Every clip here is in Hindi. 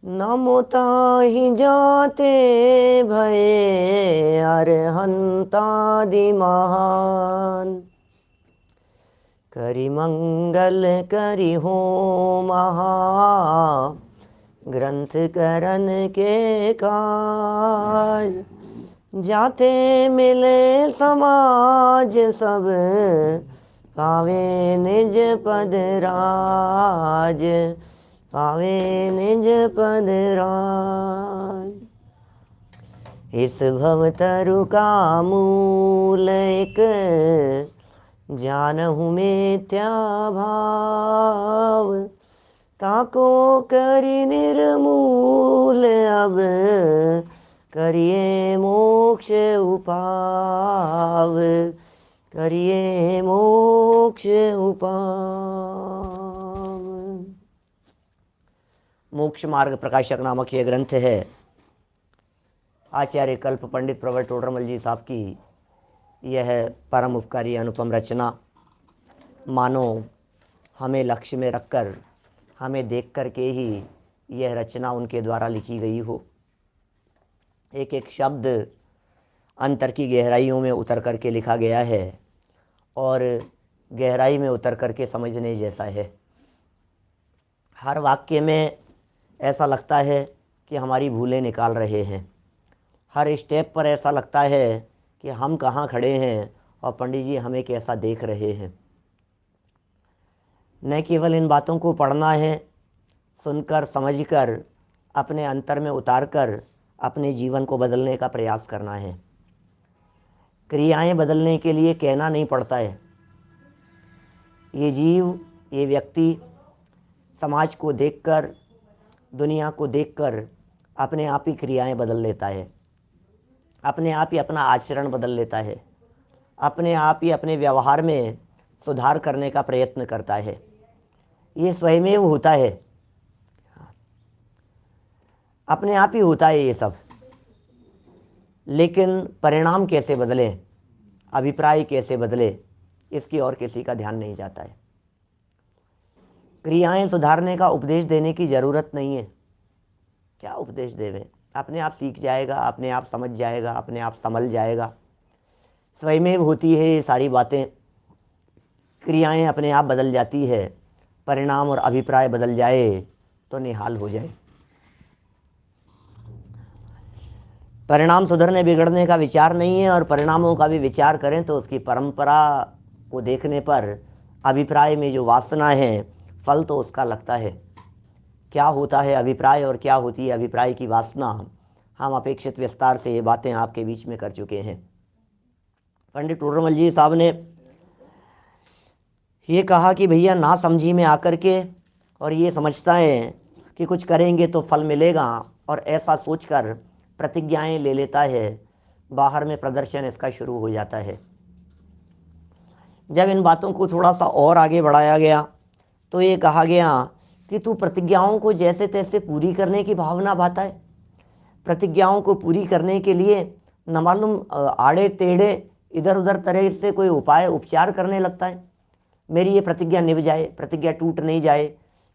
नमो ताहि जाते भये अरहंतादि महान। करि मंगल करि हो महा ग्रंथ करन के काज। जाते मिले समाज सब पावे निज पद राज। पावे निज पद राज। इस भवतरु का मूल एक जानहु मिथ्या भाव। ताको करि निर्मूल अब करिए मोक्ष उपाव। करिए मोक्ष उपाव। मोक्ष मार्ग प्रकाशक नामक यह ग्रंथ है आचार्य कल्प पंडित प्रवर टोडरमल जी साहब की। यह परम उपकारी अनुपम रचना मानो हमें लक्ष्य में रखकर, हमें देख कर के ही यह रचना उनके द्वारा लिखी गई हो। एक एक शब्द अंतर की गहराइयों में उतर कर के लिखा गया है और गहराई में उतर कर के समझने जैसा है। हर वाक्य में ऐसा लगता है कि हमारी भूलें निकाल रहे हैं। हर स्टेप पर ऐसा लगता है कि हम कहाँ खड़े हैं और पंडित जी हमें कैसा देख रहे हैं। न केवल इन बातों को पढ़ना है, सुनकर समझकर अपने अंतर में उतारकर अपने जीवन को बदलने का प्रयास करना है। क्रियाएं बदलने के लिए कहना नहीं पड़ता है। ये जीव, ये व्यक्ति समाज को देखकर, दुनिया को देखकर अपने आप ही क्रियाएं बदल लेता है, अपने आप ही अपना आचरण बदल लेता है, अपने आप ही अपने व्यवहार में सुधार करने का प्रयत्न करता है। ये स्वयमेव होता है, अपने आप ही होता है ये सब। लेकिन परिणाम कैसे बदले, अभिप्राय कैसे बदले, इसकी और किसी का ध्यान नहीं जाता है। क्रियाएं सुधारने का उपदेश देने की ज़रूरत नहीं है। क्या उपदेश देवें? अपने आप सीख जाएगा, अपने आप समझ जाएगा, अपने आप संभल जाएगा। स्वयमेव होती है ये सारी बातें। क्रियाएं अपने आप बदल जाती है, परिणाम और अभिप्राय बदल जाए तो निहाल हो जाए। परिणाम सुधरने बिगड़ने का विचार नहीं है और परिणामों का भी विचार करें तो उसकी परंपरा को देखने पर अभिप्राय में जो वासना है, फल तो उसका लगता है। क्या होता है अभिप्राय और क्या होती है अभिप्राय की वासना, हम अपेक्षित विस्तार से ये बातें आपके बीच में कर चुके हैं। पंडित टोडरमल जी साहब ने ये कहा कि भैया ना समझी में आकर के और ये समझता है कि कुछ करेंगे तो फल मिलेगा और ऐसा सोचकर प्रतिज्ञाएं ले लेता है, बाहर में प्रदर्शन इसका शुरू हो जाता है। जब इन बातों को थोड़ा सा और आगे बढ़ाया गया तो ये कहा गया कि तू प्रतिज्ञाओं को जैसे तैसे पूरी करने की भावना भाता है। प्रतिज्ञाओं को पूरी करने के लिए न मालूम आड़े टेढ़े इधर उधर तरह से कोई उपाय उपचार करने लगता है। मेरी ये प्रतिज्ञा निभ जाए, प्रतिज्ञा टूट नहीं जाए।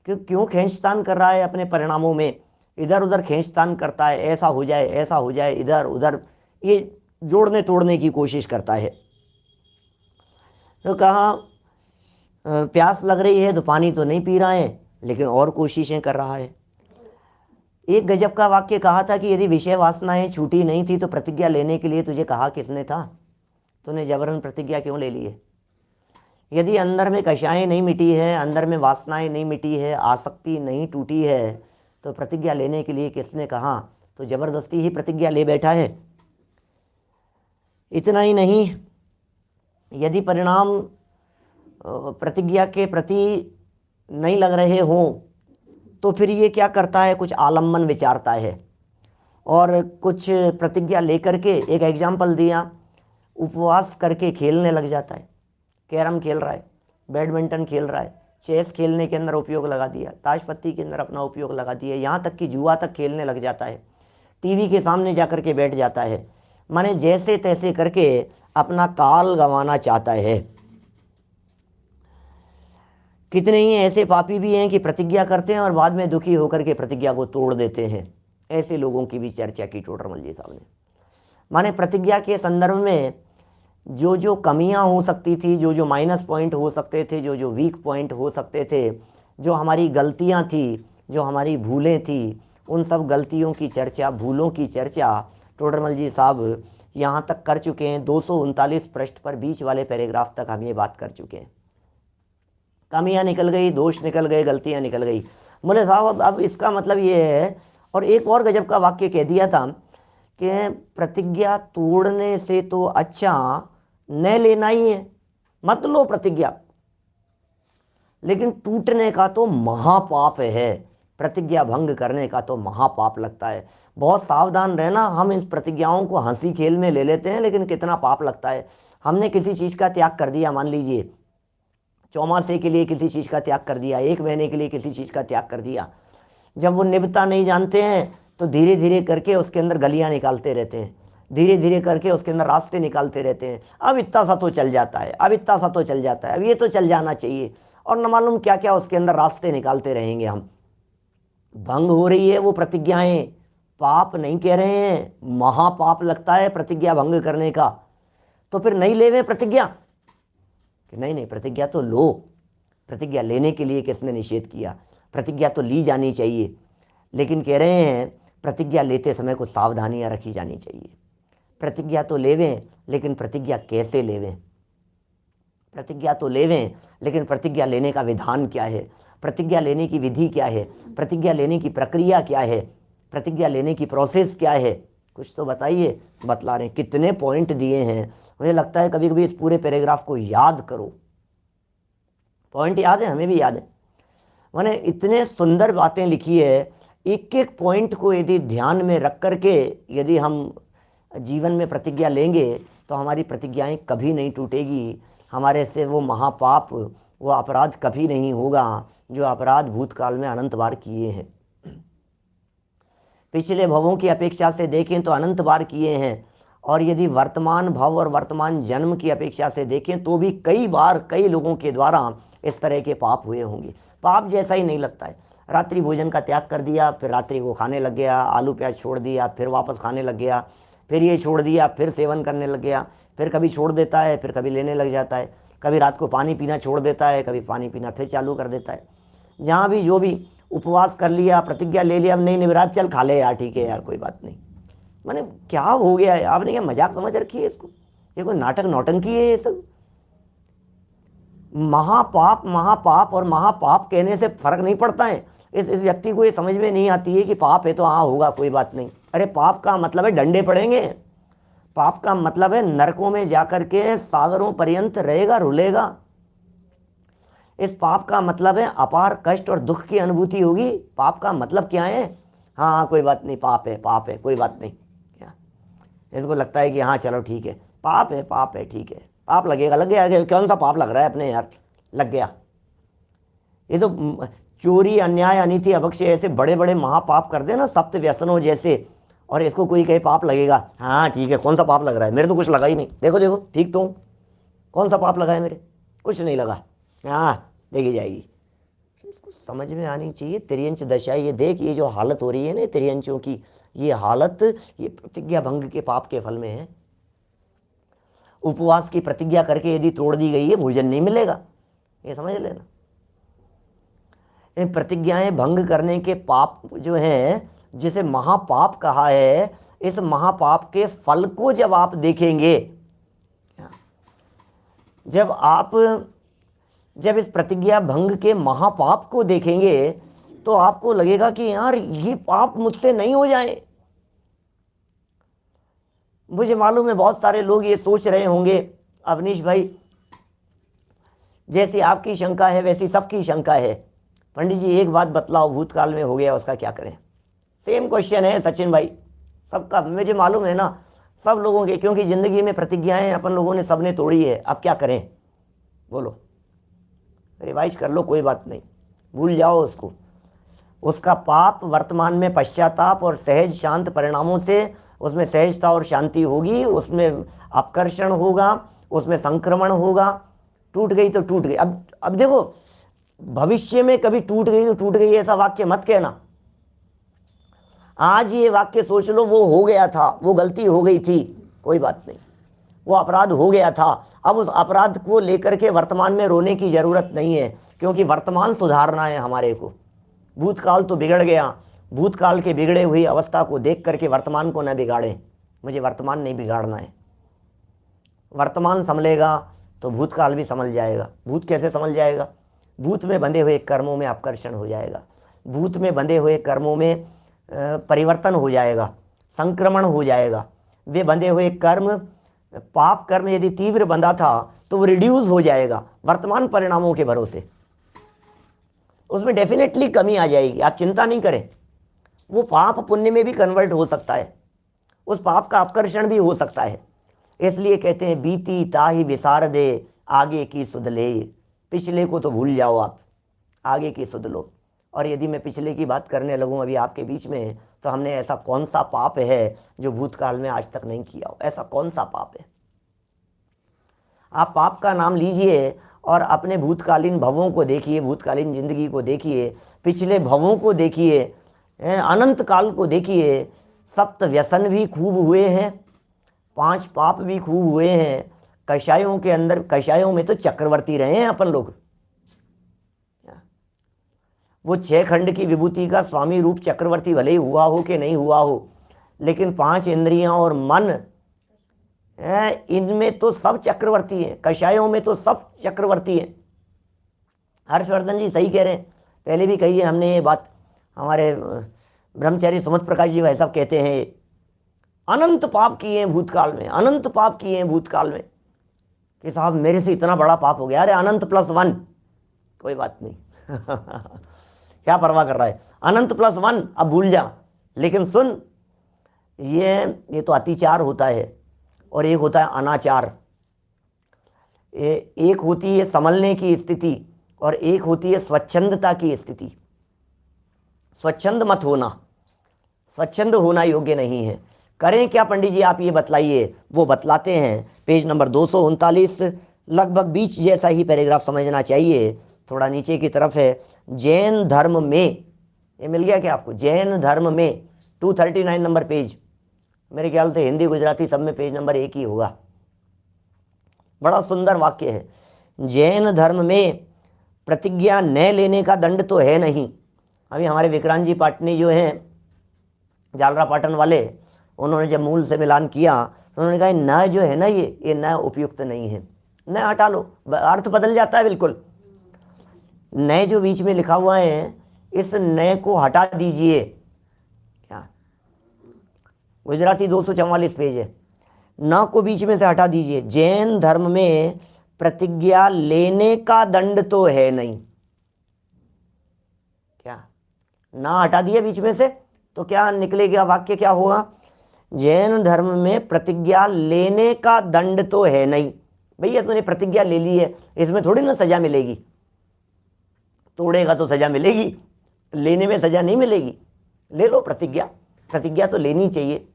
क्यों खींचतान कर रहा है अपने परिणामों में, इधर उधर खींचतान करता है, ऐसा हो जाए ऐसा हो जाए, इधर उधर ये जोड़ने तोड़ने की कोशिश करता है। तो कहा प्यास लग रही है तो पानी तो नहीं पी रहा है, लेकिन और कोशिशें कर रहा है। एक गजब का वाक्य कहा था कि यदि विषय वासनाएं छूटी नहीं थी तो प्रतिज्ञा लेने के लिए तुझे कहा किसने था? तूने जबरन प्रतिज्ञा क्यों ले ली है? यदि अंदर में कषायें नहीं मिटी है, अंदर में वासनाएं नहीं मिटी है, आसक्ति नहीं टूटी है, तो प्रतिज्ञा लेने के लिए किसने कहा? तो जबरदस्ती ही प्रतिज्ञा ले बैठा है। इतना ही नहीं, यदि परिणाम प्रतिज्ञा के प्रति नहीं लग रहे हों तो फिर ये क्या करता है? कुछ आलम्बन विचारता है और कुछ प्रतिज्ञा लेकर के, एक एग्जाम्पल दिया, उपवास करके खेलने लग जाता है। कैरम खेल रहा है, बैडमिंटन खेल रहा है, चेस खेलने के अंदर उपयोग लगा दिया, ताश पत्ती के अंदर अपना उपयोग लगा दिया, यहाँ तक कि जुआ तक खेलने लग जाता है, टीवी के सामने जाकर के बैठ जाता है। माने जैसे तैसे करके अपना काल गंवाना चाहता है। कितने ही ऐसे पापी भी हैं कि प्रतिज्ञा करते हैं और बाद में दुखी होकर के प्रतिज्ञा को तोड़ देते हैं। ऐसे लोगों की भी चर्चा की टोडरमल जी साहब ने। माने प्रतिज्ञा के संदर्भ में जो जो कमियां हो सकती थी, जो जो माइनस पॉइंट हो सकते थे, जो जो वीक पॉइंट हो सकते थे, जो हमारी गलतियां थी, जो हमारी भूलें थी, उन सब गलतियों की चर्चा, भूलों की चर्चा टोडरमल जी साहब यहाँ तक कर चुके हैं। 239 पृष्ठ पर बीच वाले पैराग्राफ तक हम ये बात कर चुके हैं। कमियां निकल गई, दोष निकल गए, गलतियां निकल गई। बोले साहब अब इसका मतलब ये है, और एक और गजब का वाक्य कह दिया था कि प्रतिज्ञा तोड़ने से तो अच्छा न लेना ही है, मत लो प्रतिज्ञा, लेकिन टूटने का तो महापाप है, प्रतिज्ञा भंग करने का तो महापाप लगता है। बहुत सावधान रहना, हम इस प्रतिज्ञाओं को हंसी खेल में ले लेते हैं, लेकिन कितना पाप लगता है। हमने किसी चीज़ का त्याग कर दिया, मान लीजिए चौमासे के लिए किसी चीज़ का त्याग कर दिया, 1 महीने के लिए किसी चीज़ का त्याग कर दिया, जब वो निभता नहीं जानते हैं तो धीरे धीरे करके उसके अंदर गलियां निकालते रहते हैं, धीरे धीरे करके उसके अंदर रास्ते निकालते रहते हैं। अब इतना सा तो चल जाता है, अब इतना सा तो चल जाता है, अब ये तो चल जाना चाहिए, और न मालूम क्या क्या उसके अंदर रास्ते निकालते रहेंगे हम। भंग हो रही है वो प्रतिज्ञाएं, पाप नहीं कह रहे हैं, महापाप लगता है प्रतिज्ञा भंग करने का। तो फिर नहीं लेवे प्रतिज्ञा कि नहीं प्रतिज्ञा तो लो, प्रतिज्ञा लेने के लिए किसने निषेध किया, प्रतिज्ञा तो ली जानी चाहिए, लेकिन कह रहे हैं प्रतिज्ञा लेते समय कुछ सावधानियां रखी जानी चाहिए। प्रतिज्ञा तो लेवें, लेकिन प्रतिज्ञा कैसे लेवें, प्रतिज्ञा तो लेवें, लेकिन प्रतिज्ञा लेने का विधान क्या है, प्रतिज्ञा लेने की विधि क्या है, प्रतिज्ञा लेने की प्रक्रिया क्या है, प्रतिज्ञा लेने की प्रोसेस क्या है, कुछ तो बताइए। बतला रहे हैं, कितने पॉइंट दिए हैं। मुझे लगता है कभी कभी इस पूरे पैराग्राफ को याद करो। पॉइंट याद है, हमें भी याद है, मैंने इतने सुंदर बातें लिखी है। एक एक पॉइंट को यदि ध्यान में रख करके यदि हम जीवन में प्रतिज्ञा लेंगे तो हमारी प्रतिज्ञाएं कभी नहीं टूटेगी, हमारे से वो महापाप, वो अपराध कभी नहीं होगा जो अपराध भूतकाल में अनंत बार किए हैं। पिछले भवों की अपेक्षा से देखें तो अनंत बार किए हैं, और यदि वर्तमान भव और वर्तमान जन्म की अपेक्षा से देखें तो भी कई बार कई लोगों के द्वारा इस तरह के पाप हुए होंगे। पाप जैसा ही नहीं लगता है। रात्रि भोजन का त्याग कर दिया, फिर रात्रि को खाने लग गया, आलू प्याज छोड़ दिया, फिर वापस खाने लग गया, फिर ये छोड़ दिया, फिर सेवन करने लग गया, फिर कभी छोड़ देता है, फिर कभी लेने लग जाता है, कभी रात को पानी पीना छोड़ देता है, कभी पानी पीना फिर चालू कर देता है। जहाँ भी जो भी उपवास कर लिया, प्रतिज्ञा ले लिया, अब नहीं निभरा, चल खा ले यार, ठीक है यार कोई बात नहीं। मैंने क्या हो गया है, आपने क्या मजाक समझ रखी है इसको, ये कोई नाटक नौटंकी है ये सब। महापाप महापाप और महापाप कहने से फर्क नहीं पड़ता है। इस व्यक्ति को ये समझ में नहीं आती है कि पाप है तो हाँ होगा कोई बात नहीं। अरे पाप का मतलब है डंडे पड़ेंगे, पाप का मतलब है नरकों में जाकर के सागरों पर्यंत रहेगा, रुलेगा। इस पाप का मतलब है अपार कष्ट और दुख की अनुभूति होगी। पाप का मतलब क्या है, हाँ हाँ कोई बात नहीं, पाप है कोई बात नहीं। क्या इसको लगता है कि हाँ चलो ठीक है, पाप है ठीक है, पाप लगेगा, लग गया, कौन सा पाप लग रहा है अपने यार, लग गया। ये तो चोरी, अन्याय, अनीति, अभक्ष्य ऐसे बड़े बड़े महापाप कर दे ना, सप्त व्यसनों जैसे, और इसको कोई कहे पाप लगेगा, हाँ ठीक है, कौन सा पाप लग रहा है, मेरे तो कुछ लगा ही नहीं, देखो देखो ठीक तो हूँ, कौन सा पाप लगा है मेरे, कुछ नहीं लगा, हाँ देखी जाएगी। इसको समझ में आनी चाहिए। तिर्यंच दशा, ये देख, ये जो हालत हो रही है ना तिर्यंचों की, ये हालत ये प्रतिज्ञा भंग के पाप के फल में है। उपवास की प्रतिज्ञा करके यदि तोड़ दी गई है, भोजन नहीं मिलेगा, ये समझ लेना। इन प्रतिज्ञाएं भंग करने के पाप जो हैं, जिसे महापाप कहा है, इस महापाप के फल को जब आप देखेंगे, जब इस प्रतिज्ञा भंग के महापाप को देखेंगे तो आपको लगेगा कि यार ये पाप मुझसे नहीं हो जाए। मुझे मालूम है बहुत सारे लोग ये सोच रहे होंगे, अवनीश भाई जैसी आपकी शंका है वैसी सबकी शंका है, पंडित जी एक बात बतलाओ, भूतकाल में हो गया उसका क्या करें। सेम क्वेश्चन है सचिन भाई सबका, मुझे मालूम है ना सब लोगों के, क्योंकि ज़िंदगी में प्रतिज्ञाएं अपन लोगों ने सबने तोड़ी है। अब क्या करें बोलो, रिवाइज कर लो, कोई बात नहीं, भूल जाओ उसको। उसका पाप वर्तमान में पश्चाताप और सहज शांत परिणामों से उसमें सहजता और शांति होगी, उसमें अपकर्षण होगा, उसमें संक्रमण होगा। टूट गई तो टूट गई। अब देखो भविष्य में कभी टूट गई तो टूट गई ऐसा वाक्य मत कहना। आज ये वाक्य सोच लो, वो हो गया था, वो गलती हो गई थी, कोई बात नहीं, वो अपराध हो गया था। अब उस अपराध को लेकर के वर्तमान में रोने की ज़रूरत नहीं है, क्योंकि वर्तमान सुधारना है हमारे को। भूतकाल तो बिगड़ गया, भूतकाल के बिगड़े हुई अवस्था को देख करके वर्तमान को न बिगाड़ें। मुझे वर्तमान नहीं बिगाड़ना है। वर्तमान संभलेगा तो भूतकाल भी संभल जाएगा। भूत कैसे संभल जाएगा? भूत में बंधे हुए कर्मों में आकर्षण हो जाएगा, भूत में बंधे हुए कर्मों में परिवर्तन हो जाएगा, संक्रमण हो जाएगा। वे बंधे हुए कर्म, पाप कर्म यदि तीव्र बंधा था तो वो रिड्यूस हो जाएगा वर्तमान परिणामों के भरोसे, उसमें डेफिनेटली कमी आ जाएगी। आप चिंता नहीं करें, वो पाप पुण्य में भी कन्वर्ट हो सकता है, उस पाप का आकर्षण भी हो सकता है। इसलिए कहते हैं बीती ताहि विसार दे, आगे की सुध ले। पिछले को तो भूल जाओ आप, आगे की सुध लो। और यदि मैं पिछले की बात करने लगूं अभी आपके बीच में, तो हमने ऐसा कौन सा पाप है जो भूतकाल में आज तक नहीं किया हो? ऐसा कौन सा पाप है? आप पाप का नाम लीजिए और अपने भूतकालीन भवों को देखिए, भूतकालीन जिंदगी को देखिए, पिछले भवों को देखिए, अनंत काल को देखिए। सप्त व्यसन भी खूब हुए हैं, 5 पाप भी खूब हुए हैं। कषायों के अंदर, कषायों में तो चक्रवर्ती रहे हैं अपन लोग। वो 6 खंड की विभूति का स्वामी रूप चक्रवर्ती भले ही हुआ हो कि नहीं हुआ हो, लेकिन 5 इंद्रियां और मन, इनमें तो सब चक्रवर्ती हैं। कषायों में तो सब चक्रवर्ती हैं। हर्षवर्धन जी सही कह रहे हैं, पहले भी कही है हमने ये बात। हमारे ब्रह्मचारी सुमत प्रकाश जी भाई साहब कहते हैं अनंत पाप किए हैं भूतकाल में, अनंत पाप किए हैं भूतकाल में। कि साहब मेरे से इतना बड़ा पाप हो गया। अरे अनंत प्लस 1, कोई बात नहीं क्या परवाह कर रहा है, अनंत प्लस 1 अब भूल जा। लेकिन सुन, ये तो अतिचार होता है और एक होता है अनाचार। एक होती है संभलने की स्थिति और एक होती है स्वच्छंदता की स्थिति। स्वच्छंद मत होना, स्वच्छंद होना योग्य नहीं है। करें क्या पंडित जी आप ये बतलाइए। वो बतलाते हैं पेज नंबर 239, लगभग बीच जैसा ही पैराग्राफ समझना चाहिए, थोड़ा नीचे की तरफ है। जैन धर्म में, ये मिल गया क्या आपको? जैन धर्म में 239 नंबर पेज, मेरे ख्याल से हिंदी गुजराती सब में पेज नंबर 1 ही होगा। बड़ा सुंदर वाक्य है। जैन धर्म में प्रतिज्ञा न लेने का दंड तो है नहीं। अभी हमारे विक्रांत जी पाटनी जो हैं, जालरा पाटन वाले, उन्होंने जब मूल से मिलान किया तो उन्होंने कहा न जो है ना, ये न उपयुक्त नहीं है, न हटा लो, अर्थ बदल जाता है बिल्कुल। न जो बीच में लिखा हुआ है, इस न को हटा दीजिए। क्या? गुजराती 244 पेज है। न को बीच में से हटा दीजिए। जैन धर्म में प्रतिज्ञा लेने का दंड तो है नहीं। क्या? ना हटा दिया बीच में से तो क्या निकलेगा वाक्य? क्या होगा? जैन धर्म में प्रतिज्ञा लेने का दंड तो है नहीं। भैया तूने प्रतिज्ञा ले ली है, इसमें थोड़ी ना सजा मिलेगी। तोड़ेगा तो सजा मिलेगी, लेने में सजा नहीं मिलेगी। ले लो प्रतिज्ञा, प्रतिज्ञा तो लेनी चाहिए।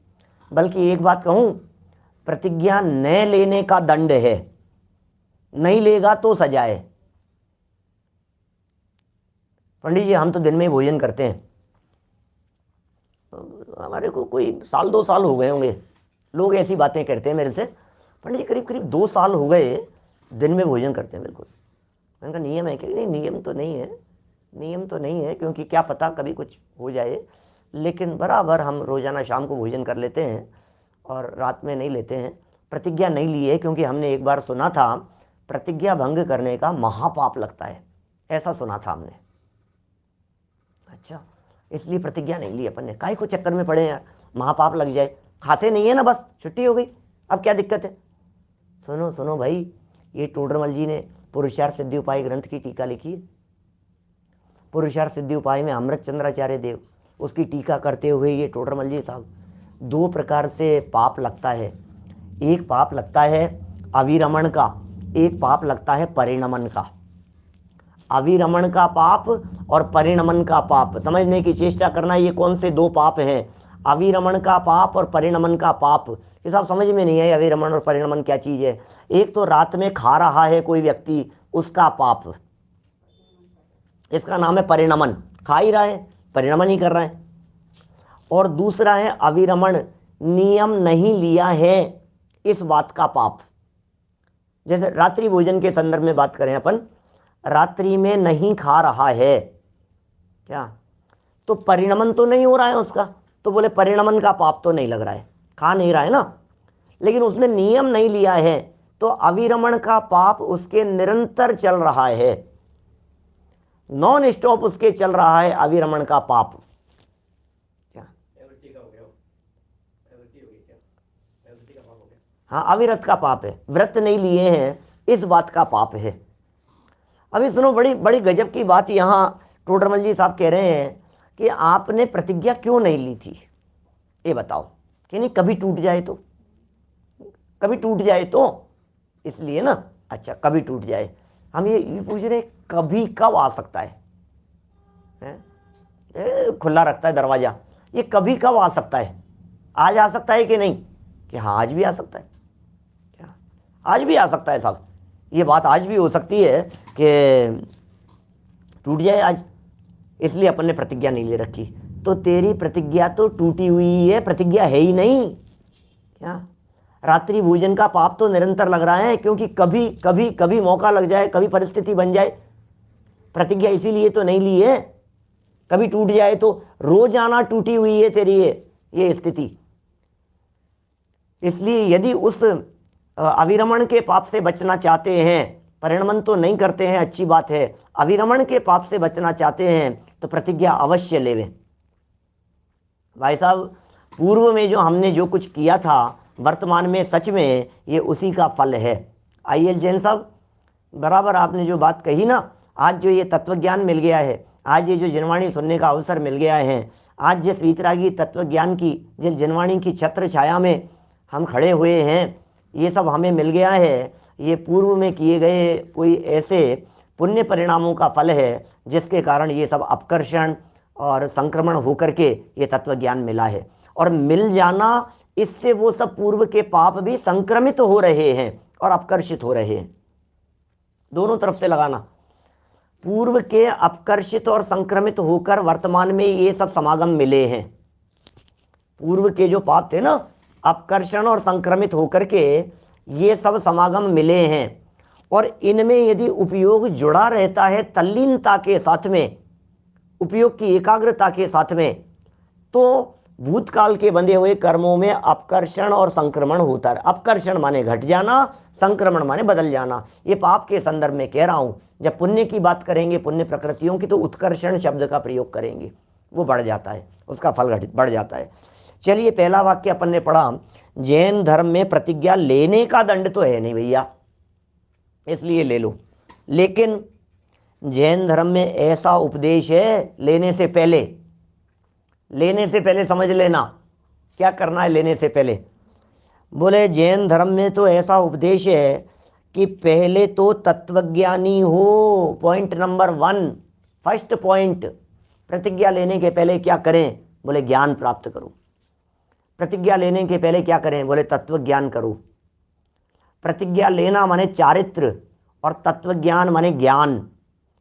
बल्कि एक बात कहूँ, प्रतिज्ञा न लेने का दंड है, नहीं लेगा तो सजा है। पंडित जी हम तो दिन में भोजन करते हैं, हमारे को कोई 1-2 साल हो गए होंगे, लोग ऐसी बातें करते हैं मेरे से, पंडित जी करीब 2 साल हो गए दिन में भोजन करते हैं। बिल्कुल मैंने कहा नियम है क्या? नहीं नियम तो नहीं है, नियम तो नहीं है, क्योंकि क्या पता कभी कुछ हो जाए। लेकिन बराबर हम रोज़ाना शाम को भोजन कर लेते हैं और रात में नहीं लेते हैं। प्रतिज्ञा नहीं ली है क्योंकि हमने एक बार सुना था प्रतिज्ञा भंग करने का महापाप लगता है, ऐसा सुना था हमने। अच्छा, इसलिए प्रतिज्ञा नहीं ली अपन ने। काहे को चक्कर में पड़े यार, महापाप लग जाए। खाते नहीं है ना, बस छुट्टी हो गई, अब क्या दिक्कत है? सुनो सुनो भाई, ये टोडरमल जी ने पुरुषार्थ सिद्धि उपाय ग्रंथ की टीका लिखी है। पुरुषार्थ सिद्धि उपाय में अमृत चंद्राचार्य देव, उसकी टीका करते हुए ये टोडरमल जी साहब 2 प्रकार से पाप लगता है। एक पाप लगता है अविरमण का, एक पाप लगता है परिणमन का। अविरमण का पाप और परिणमन का पाप समझने की चेष्टा करना, ये कौन से 2 पाप हैं? अविरमण का पाप और परिणमन का पाप। ये सब समझ में नहीं है अविरमण और परिणमन क्या चीज़ है। एक तो रात में खा रहा है कोई व्यक्ति, उसका पाप, इसका नाम है परिणमन। खा ही रहा है, परिणमन ही कर रहा है। और दूसरा है अविरमण, नियम नहीं लिया है इस बात का पाप। जैसे रात्रि भोजन के संदर्भ में बात करें अपन, रात्रि में नहीं खा रहा है क्या, तो परिणमन तो नहीं हो रहा है उसका, तो बोले परिणमन का पाप तो नहीं लग रहा है, खा नहीं रहा है ना, लेकिन उसने नियम नहीं लिया है तो अविरमण का पाप उसके निरंतर चल रहा है, नॉन स्टॉप उसके चल रहा है अविरमण का पाप। क्या हाँ, अविरत का पाप है, व्रत नहीं लिए हैं इस बात का पाप है। अभी सुनो, बड़ी बड़ी गजब की बात यहाँ टोडरमल जी साहब कह रहे हैं कि आपने प्रतिज्ञा क्यों नहीं ली थी, ये बताओ। कि नहीं, कभी टूट जाए तो, कभी टूट जाए तो, इसलिए ना। अच्छा, कभी टूट जाए, हम ये पूछ रहे हैं कभी कब आ सकता है, खुला रखता है दरवाजा, ये कभी कब आ सकता है, आज आ सकता है कि नहीं, कि हाँ आज भी आ सकता है, क्या आज भी आ सकता है साहब, ये बात आज भी हो सकती है कि टूट जाए आज, इसलिए अपन ने प्रतिज्ञा नहीं ले रखी। तो तेरी प्रतिज्ञा तो टूटी हुई है, प्रतिज्ञा है ही नहीं। क्या रात्रि भोजन का पाप तो निरंतर लग रहा है, क्योंकि कभी कभी कभी मौका लग जाए, कभी परिस्थिति बन जाए, प्रतिज्ञा इसीलिए तो नहीं ली है। कभी टूट जाए तो रोजाना टूटी हुई है तेरी ये स्थिति। इसलिए यदि उस अविरमण के पाप से बचना चाहते हैं, परिणमन तो नहीं करते हैं, अच्छी बात है, अविरमण के पाप से बचना चाहते हैं तो प्रतिज्ञा अवश्य लेवें। भाई साहब, पूर्व में जो हमने जो कुछ किया था, वर्तमान में सच में ये उसी का फल है। आइए जैन साहब, बराबर आपने जो बात कही ना, आज जो ये तत्वज्ञान मिल गया है, आज ये जो जनवाणी सुनने का अवसर मिल गया है, आज जिस वीतरागी तत्वज्ञान की, जिस जनवाणी की छत्र छाया में हम खड़े हुए हैं, ये सब हमें मिल गया है, ये पूर्व में किए गए कोई ऐसे पुण्य परिणामों का फल है जिसके कारण ये सब अपकर्षण और संक्रमण होकर के ये तत्वज्ञान मिला है। और मिल जाना, इससे वो सब पूर्व के पाप भी संक्रमित हो रहे हैं और अपकर्षित हो रहे हैं, दोनों तरफ से लगाना। पूर्व के अपकर्षित और संक्रमित होकर वर्तमान में ये सब समागम मिले हैं। पूर्व के जो पाप थे ना, अपकर्षण और संक्रमित होकर के ये सब समागम मिले हैं, और इनमें यदि उपयोग जुड़ा रहता है तल्लीनता के साथ में, उपयोग की एकाग्रता के साथ में, तो भूतकाल के बंधे हुए कर्मों में अपकर्षण और संक्रमण होता है। अपकर्षण माने घट जाना, संक्रमण माने बदल जाना। ये पाप के संदर्भ में कह रहा हूँ। जब पुण्य की बात करेंगे, पुण्य प्रकृतियों की, तो उत्कर्षण शब्द का प्रयोग करेंगे, वो बढ़ जाता है, उसका फल बढ़ जाता है। चलिए, पहला वाक्य अपन ने पढ़ा, जैन धर्म में प्रतिज्ञा लेने का दंड तो है नहीं भैया, इसलिए ले लो। लेकिन जैन धर्म में ऐसा उपदेश है, लेने से पहले समझ लेना क्या करना है। लेने से पहले बोले, जैन धर्म में तो ऐसा उपदेश है कि पहले तो तत्वज्ञानी हो। पॉइंट नंबर 1, फर्स्ट पॉइंट, प्रतिज्ञा लेने के पहले क्या करें, बोले ज्ञान प्राप्त करो। प्रतिज्ञा लेने के पहले क्या करें, बोले तत्व ज्ञान करो। प्रतिज्ञा लेना माने चारित्र, और तत्व ज्ञान माने ज्ञान,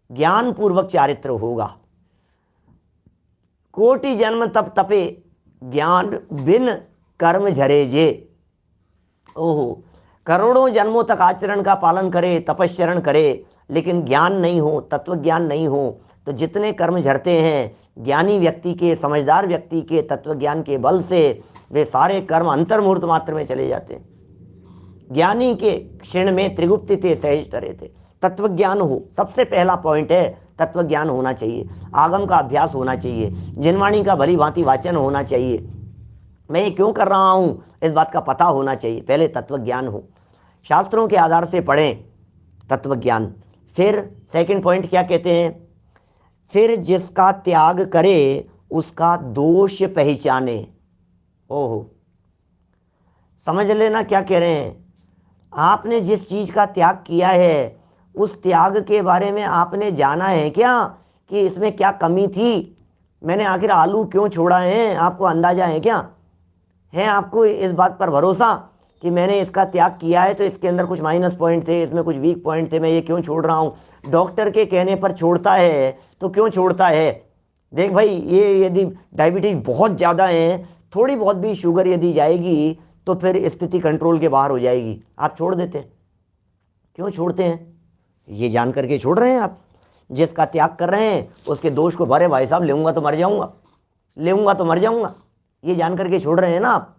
ज्ञान पूर्वक चारित्र होगा। कोटि जन्म तप तपे, ज्ञान बिन कर्म झरे जे। ओहो, करोड़ों जन्मों तक आचरण का पालन करे, तपश्चरण करे, लेकिन ज्ञान नहीं हो, तत्व ज्ञान नहीं हो, तो जितने कर्म झरते हैं ज्ञानी व्यक्ति के, समझदार व्यक्ति के तत्व ज्ञान के बल से, वे सारे कर्म अंतर्मुहूर्त मात्र में चले जाते हैं। ज्ञानी के क्षण में त्रिगुप्ति थे, सहज तरे थे। तत्व ज्ञान हो, सबसे पहला पॉइंट है, तत्व ज्ञान होना चाहिए, आगम का अभ्यास होना चाहिए, जिनवाणी का भली भांति वाचन होना चाहिए, मैं ये क्यों कर रहा हूँ इस बात का पता होना चाहिए। पहले तत्व ज्ञान हो, शास्त्रों के आधार से पढ़ें तत्व ज्ञान। फिर सेकंड पॉइंट क्या कहते हैं, फिर जिसका त्याग करे उसका दोष पहचाने। ओहो, समझ लेना क्या कह रहे हैं। आपने जिस चीज़ का त्याग किया है, उस त्याग के बारे में आपने जाना है क्या कि इसमें क्या कमी थी, मैंने आखिर आलू क्यों छोड़ा है, आपको अंदाजा है क्या, है आपको इस बात पर भरोसा कि मैंने इसका त्याग किया है तो इसके अंदर कुछ माइनस पॉइंट थे, इसमें कुछ वीक पॉइंट थे, मैं ये क्यों छोड़ रहा हूँ। डॉक्टर के कहने पर छोड़ता है तो क्यों छोड़ता है। देख भाई, ये यदि डायबिटीज़ बहुत ज़्यादा है, थोड़ी बहुत भी शुगर यदि जाएगी तो फिर स्थिति कंट्रोल के बाहर हो जाएगी, आप छोड़ देते हैं। क्यों छोड़ते हैं, ये जान करके छोड़ रहे हैं आप। जिसका त्याग कर रहे हैं उसके दोष को, भरे भाई साहब लेऊंगा तो मर जाऊंगा, लेऊंगा तो मर जाऊंगा, ये जान करके छोड़ रहे हैं ना आप।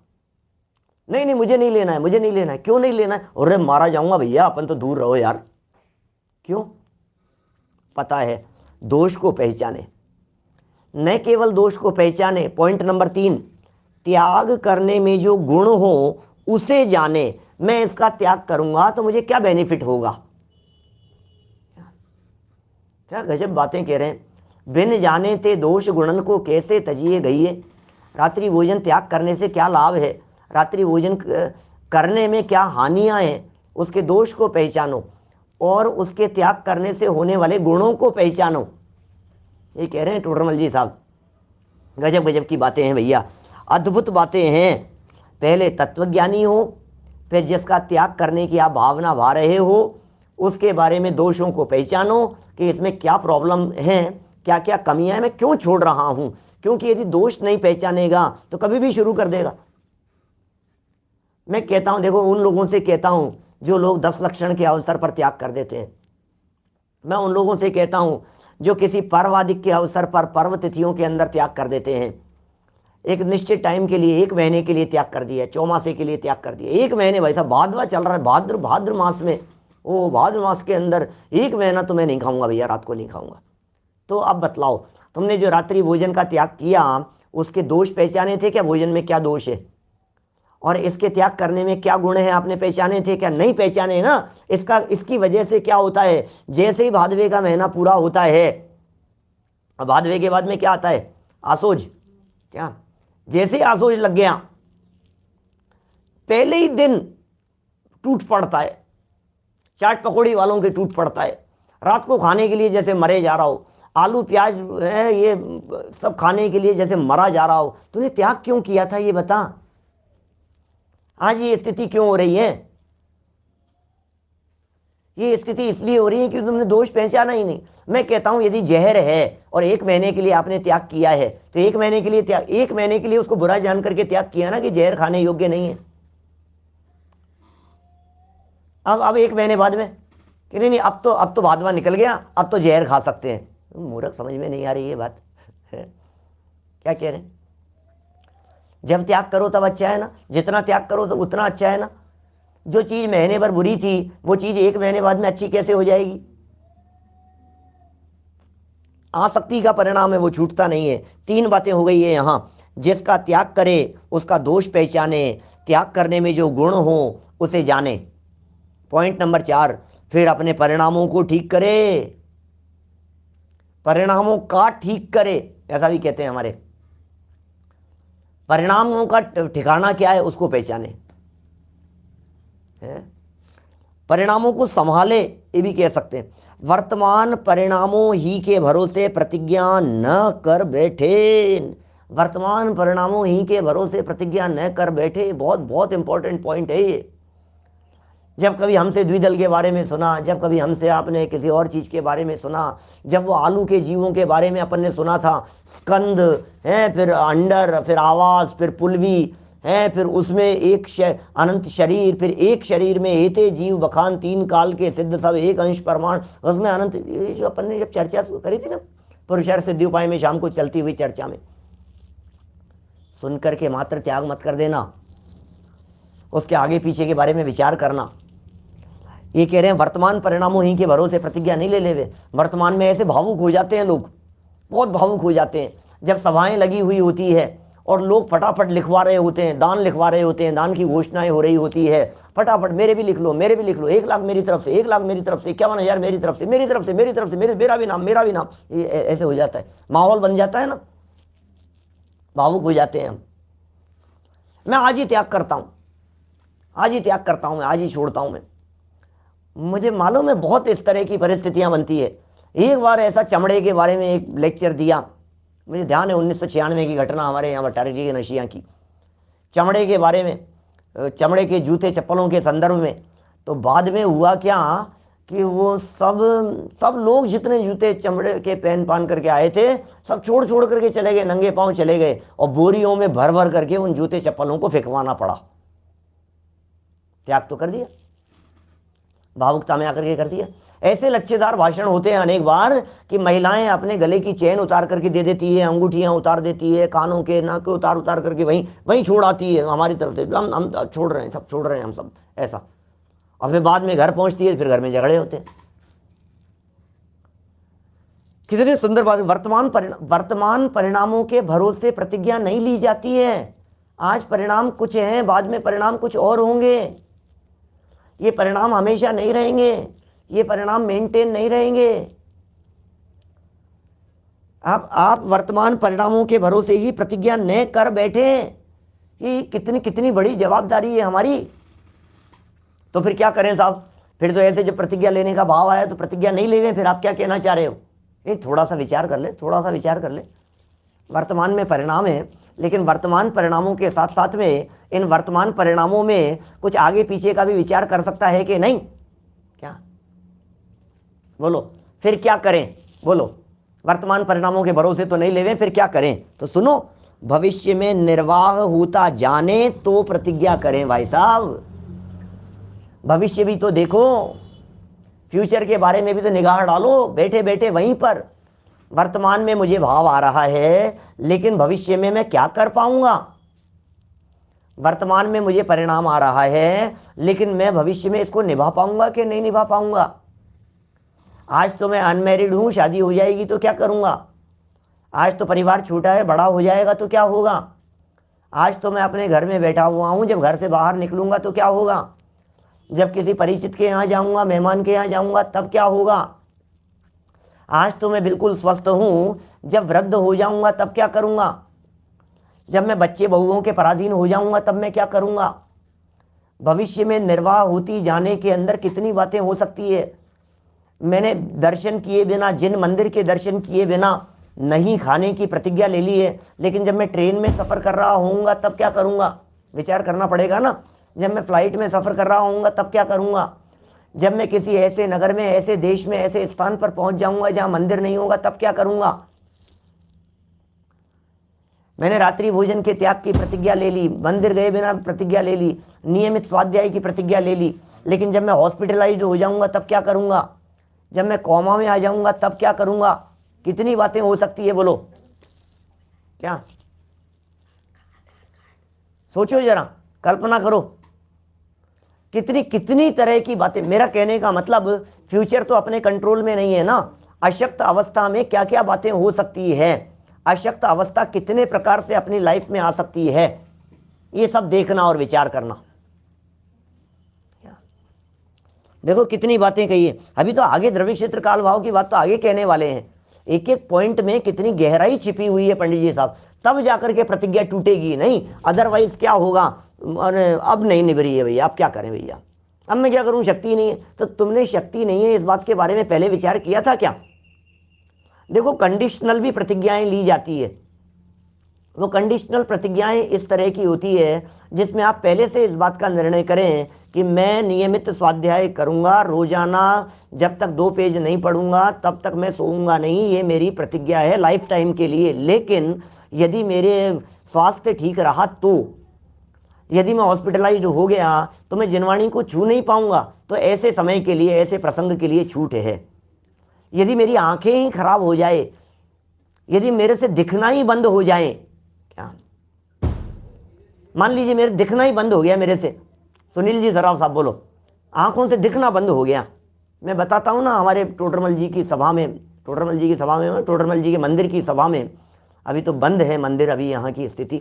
नहीं नहीं मुझे नहीं लेना है, मुझे नहीं लेना है। क्यों नहीं लेना है, अरे मारा जाऊंगा भैया, अपन तो दूर रहो यार। क्यों, पता है दोष को पहचाने, न केवल दोष को पहचाने। पॉइंट नंबर 3, त्याग करने में जो गुण हो उसे जाने। मैं इसका त्याग करूंगा तो मुझे क्या बेनिफिट होगा। क्या गजब बातें कह रहे हैं। बिन जाने ते दोष गुणन को कैसे तजिए गईए। रात्रि भोजन त्याग करने से क्या लाभ है, रात्रि भोजन करने में क्या हानियां हैं, उसके दोष को पहचानो और उसके त्याग करने से होने वाले गुणों को पहचानो। ये कह रहे हैं टोडरमल जी साहब। गजब गजब की बातें हैं भैया, अद्भुत बातें हैं। पहले तत्वज्ञानी हो, फिर जिसका त्याग करने की आप भावना भा रहे हो, उसके बारे में दोषों को पहचानो कि इसमें क्या प्रॉब्लम है, क्या क्या कमियां हैं, मैं क्यों छोड़ रहा हूं। क्योंकि यदि दोष नहीं पहचानेगा तो कभी भी शुरू कर देगा। मैं कहता हूं, देखो उन लोगों से कहता हूं जो लोग 10 लक्षण के अवसर पर त्याग कर देते हैं। मैं उन लोगों से कहता हूं जो किसी पर्वादिक के अवसर पर पर्व तिथियों के अंदर त्याग कर देते हैं। एक निश्चित टाइम के लिए, 1 महीने के लिए त्याग कर दिया, चौमासे के लिए त्याग कर दिया। 1 महीने भाई साहब, भादवा चल रहा है, भाद्र मास में, ओ भाद्र मास के अंदर 1 महीना तो मैं नहीं खाऊंगा भैया, रात को नहीं खाऊंगा। तो अब बतलाओ, तुमने जो रात्रि भोजन का त्याग किया उसके दोष पहचाने थे क्या, भोजन में क्या दोष है, और इसके त्याग करने में क्या गुण है आपने पहचाने थे क्या, नहीं पहचाने ना। इसकी वजह से क्या होता है, जैसे ही भादवे का महीना पूरा होता है, भादवे के बाद में क्या आता है, आसोज। क्या, जैसे ही आसोज लग गया पहले ही दिन टूट पड़ता है, चाट पकौड़ी वालों के टूट पड़ता है। रात को खाने के लिए जैसे मरे जा रहा हो, आलू प्याज है ये सब खाने के लिए जैसे मरा जा रहा हो। तूने त्याग क्यों किया था ये बता। आज ये स्थिति क्यों हो रही है, ये स्थिति इसलिए हो रही है कि तुमने दोष पहचाना ही नहीं। मैं कहता हूं यदि जहर है और 1 महीने के लिए आपने त्याग किया है तो 1 महीने के लिए त्याग, 1 महीने के लिए उसको बुरा जान करके त्याग किया ना कि जहर खाने योग्य नहीं है। अब 1 महीने बाद में कि नहीं अब तो भादवा निकल गया, अब तो जहर खा सकते हैं। मूर्ख, समझ में नहीं आ रही ये बात क्या कह रहे हैं। जब त्याग करो तब अच्छा है ना, जितना त्याग करो तो उतना अच्छा है ना। जो चीज महीने भर बुरी थी वो चीज 1 महीने बाद में अच्छी कैसे हो जाएगी। आसक्ति का परिणाम है, वो छूटता नहीं है। 3 बातें हो गई है यहां। जिसका त्याग करे उसका दोष पहचाने, त्याग करने में जो गुण हो उसे जाने। पॉइंट नंबर 4, फिर अपने परिणामों को ठीक करे, परिणामों का ठीक करे, ऐसा भी कहते हैं हमारे। परिणामों का ठिकाना क्या है उसको पहचाने, परिणामों को संभाले, ये भी कह सकते हैं। वर्तमान परिणामों ही के भरोसे प्रतिज्ञा न कर बैठे, वर्तमान परिणामों ही के भरोसे प्रतिज्ञा न कर बैठे। बहुत बहुत इंपॉर्टेंट पॉइंट है ये। जब कभी हमसे द्विदल के बारे में सुना, जब कभी हमसे आपने किसी और चीज़ के बारे में सुना, जब वो आलू के जीवों के बारे में अपन ने सुना था, स्कंद है, फिर अंडर, फिर आवास, फिर पुलवी है, फिर उसमें एक अनंत शरीर, फिर एक शरीर में एते जीव बखान 3 काल के सिद्ध सब एक अंश परमाण, उसमें अनंत। ये जो अपन ने जब चर्चा करी थी ना पुरुषार्थ सिद्धि उपाय में शाम को चलती हुई चर्चा में, सुनकर के मात्र त्याग मत कर देना, उसके आगे पीछे के बारे में विचार करना। ये कह रहे हैं वर्तमान परिणामों ही के भरोसे प्रतिज्ञा नहीं ले लेवे। वर्तमान में ऐसे भावुक हो जाते हैं लोग, बहुत भावुक हो जाते हैं। जब सभाएं लगी हुई होती है और लोग फटाफट लिखवा रहे होते हैं, दान लिखवा रहे होते हैं, दान की घोषणाएं हो रही होती है, फटाफट मेरे भी लिख लो, मेरे भी लिख लो, 1 लाख मेरी तरफ से, 1 लाख मेरी तरफ से, 51,000 मेरी तरफ से, मेरी तरफ से, मेरी तरफ से, मेरा भी नाम, मेरा भी नाम। ये ऐसे हो जाता है, माहौल बन जाता है ना, भावुक हो जाते हैं हम। मैं आज ही त्याग करता हूँ, आज ही त्याग करता हूँ, मैं आज ही छोड़ता हूँ। मैं मुझे मालूम है बहुत इस तरह की परिस्थितियां बनती है। एक बार ऐसा चमड़े के बारे में एक लेक्चर दिया, मुझे ध्यान है 1996 की घटना, हमारे यहाँ भट्टारी जी के नशिया की। चमड़े के बारे में चमड़े के जूते चप्पलों के संदर्भ में, तो बाद में हुआ क्या कि वो सब लोग जितने जूते चमड़े के पहन करके आए थे सब छोड़ करके चले गए, नंगे पांव चले गए और बोरियों में भर भर करके उन जूते चप्पलों को फेंकवाना पड़ा। त्याग तो कर दिया, भावुकता में आकर के कर दिया। ऐसे लच्छेदार भाषण होते हैं अनेक बार कि महिलाएं अपने गले की चेन उतार करके दे देती है, अंगूठियां उतार देती है, कानों के नाक के उतार करके वहीं छोड़ आती है हमारी तरफ से, हम छोड़ रहे हैं, सब छोड़ रहे हैं हम सब, ऐसा। और फिर बाद में घर पहुंचती है, फिर घर में झगड़े होते हैं। कितनी सुंदर बात। वर्तमान परिणामों के भरोसे प्रतिज्ञा नहीं ली जाती है। आज परिणाम कुछ हैं, बाद में परिणाम कुछ और होंगे। ये परिणाम हमेशा नहीं रहेंगे, ये परिणाम मेंटेन नहीं रहेंगे। आप वर्तमान परिणामों के भरोसे ही प्रतिज्ञा न कर बैठे, ये कितनी बड़ी जवाबदारी है हमारी। तो फिर क्या करें साहब? फिर तो ऐसे जब प्रतिज्ञा लेने का भाव आया तो प्रतिज्ञा नहीं ले गए, फिर आप क्या कहना चाह रहे हो? नहीं, थोड़ा सा विचार कर ले। वर्तमान में परिणाम है, लेकिन वर्तमान परिणामों के साथ साथ में इन वर्तमान परिणामों में कुछ आगे पीछे का भी विचार कर सकता है कि नहीं? क्या बोलो, फिर क्या करें? बोलो, वर्तमान परिणामों के भरोसे तो नहीं लेवे, फिर क्या करें? तो सुनो, भविष्य में निर्वाह होता जाने तो प्रतिज्ञा करें भाई साहब। भविष्य भी तो देखो, फ्यूचर के बारे में भी तो निगाह डालो बैठे बैठे वहीं पर। वर्तमान में मुझे भाव आ रहा है, लेकिन भविष्य में मैं क्या कर पाऊंगा? वर्तमान में मुझे परिणाम आ रहा है, लेकिन मैं भविष्य में इसको निभा पाऊंगा कि नहीं निभा पाऊंगा? आज तो मैं अनमैरिड हूं, शादी हो जाएगी तो क्या करूंगा? आज तो परिवार छोटा है, बड़ा हो जाएगा तो क्या होगा? आज तो मैं अपने घर में बैठा हुआ हूं, जब घर से बाहर निकलूंगा तो क्या होगा? जब किसी परिचित के यहाँ जाऊंगा, मेहमान के यहाँ जाऊंगा, तब क्या होगा? आज तो मैं बिल्कुल स्वस्थ हूँ, जब वृद्ध हो जाऊंगा तब क्या करूँगा? जब मैं बच्चे बहुओं के पराधीन हो जाऊंगा तब मैं क्या करूँगा? भविष्य में निर्वाह होती जाने के अंदर कितनी बातें हो सकती है। मैंने दर्शन किए बिना, जिन मंदिर के दर्शन किए बिना नहीं खाने की प्रतिज्ञा ले ली है, लेकिन जब मैं ट्रेन में सफ़र कर रहा होऊंगा तब क्या करूँगा? विचार करना पड़ेगा ना। जब मैं फ्लाइट में सफ़र कर रहा होऊंगा तब क्या करूँगा? जब मैं किसी ऐसे नगर में, ऐसे देश में, ऐसे स्थान पर पहुंच जाऊंगा जहां मंदिर नहीं होगा तब क्या करूंगा? मैंने रात्रि भोजन के त्याग की प्रतिज्ञा ले ली, मंदिर गए बिना प्रतिज्ञा ले ली, नियमित स्वाध्याय की प्रतिज्ञा ले ली, लेकिन जब मैं हॉस्पिटलाइज्ड हो जाऊंगा तब क्या करूंगा? जब मैं कोमा में आ जाऊंगा तब क्या करूंगा? कितनी बातें हो सकती है, बोलो। क्या सोचो जरा, कल्पना करो, कितनी तरह की बातें। मेरा कहने का मतलब, फ्यूचर तो अपने कंट्रोल में नहीं है ना। अशक्त अवस्था में क्या क्या बातें हो सकती है, अशक्त अवस्था कितने प्रकार से अपनी लाइफ में आ सकती है, ये सब देखना और विचार करना। देखो कितनी बातें कही है। अभी तो आगे द्रव्य क्षेत्र काल भाव की बात तो आगे कहने वाले हैं। एक एक पॉइंट में कितनी गहराई छिपी हुई है पंडित जी साहब, तब जाकर के प्रतिज्ञा टूटेगी नहीं। अदरवाइज क्या होगा? अरे अब नहीं निभ रही है भैया, अब क्या करें भैया, अब मैं क्या करूं, शक्ति नहीं है। तो तुमने शक्ति नहीं है इस बात के बारे में पहले विचार किया था क्या? देखो, कंडीशनल भी प्रतिज्ञाएं ली जाती है। वो कंडीशनल प्रतिज्ञाएं इस तरह की होती है जिसमें आप पहले से इस बात का निर्णय करें कि मैं नियमित स्वाध्याय करूंगा, रोजाना जब तक 2 पेज नहीं पढ़ूंगा तब तक मैं सोऊंगा नहीं, ये मेरी प्रतिज्ञा है लाइफ टाइम के लिए। लेकिन यदि मेरे स्वास्थ्य ठीक रहा, तो यदि मैं हॉस्पिटलाइज्ड हो गया तो मैं जिनवाणी को छू नहीं पाऊंगा, तो ऐसे समय के लिए, ऐसे प्रसंग के लिए छूट है। यदि मेरी आंखें ही खराब हो जाए, यदि मेरे से दिखना ही बंद हो जाए, क्या मान लीजिए मेरे दिखना ही बंद हो गया मेरे से, सुनील जी सराव साहब बोलो, आंखों से दिखना बंद हो गया। मैं बताता हूँ ना, हमारे टोडरमल जी की सभा में, टोडरमल जी के मंदिर की सभा में, अभी तो बंद है मंदिर, अभी यहाँ की स्थिति।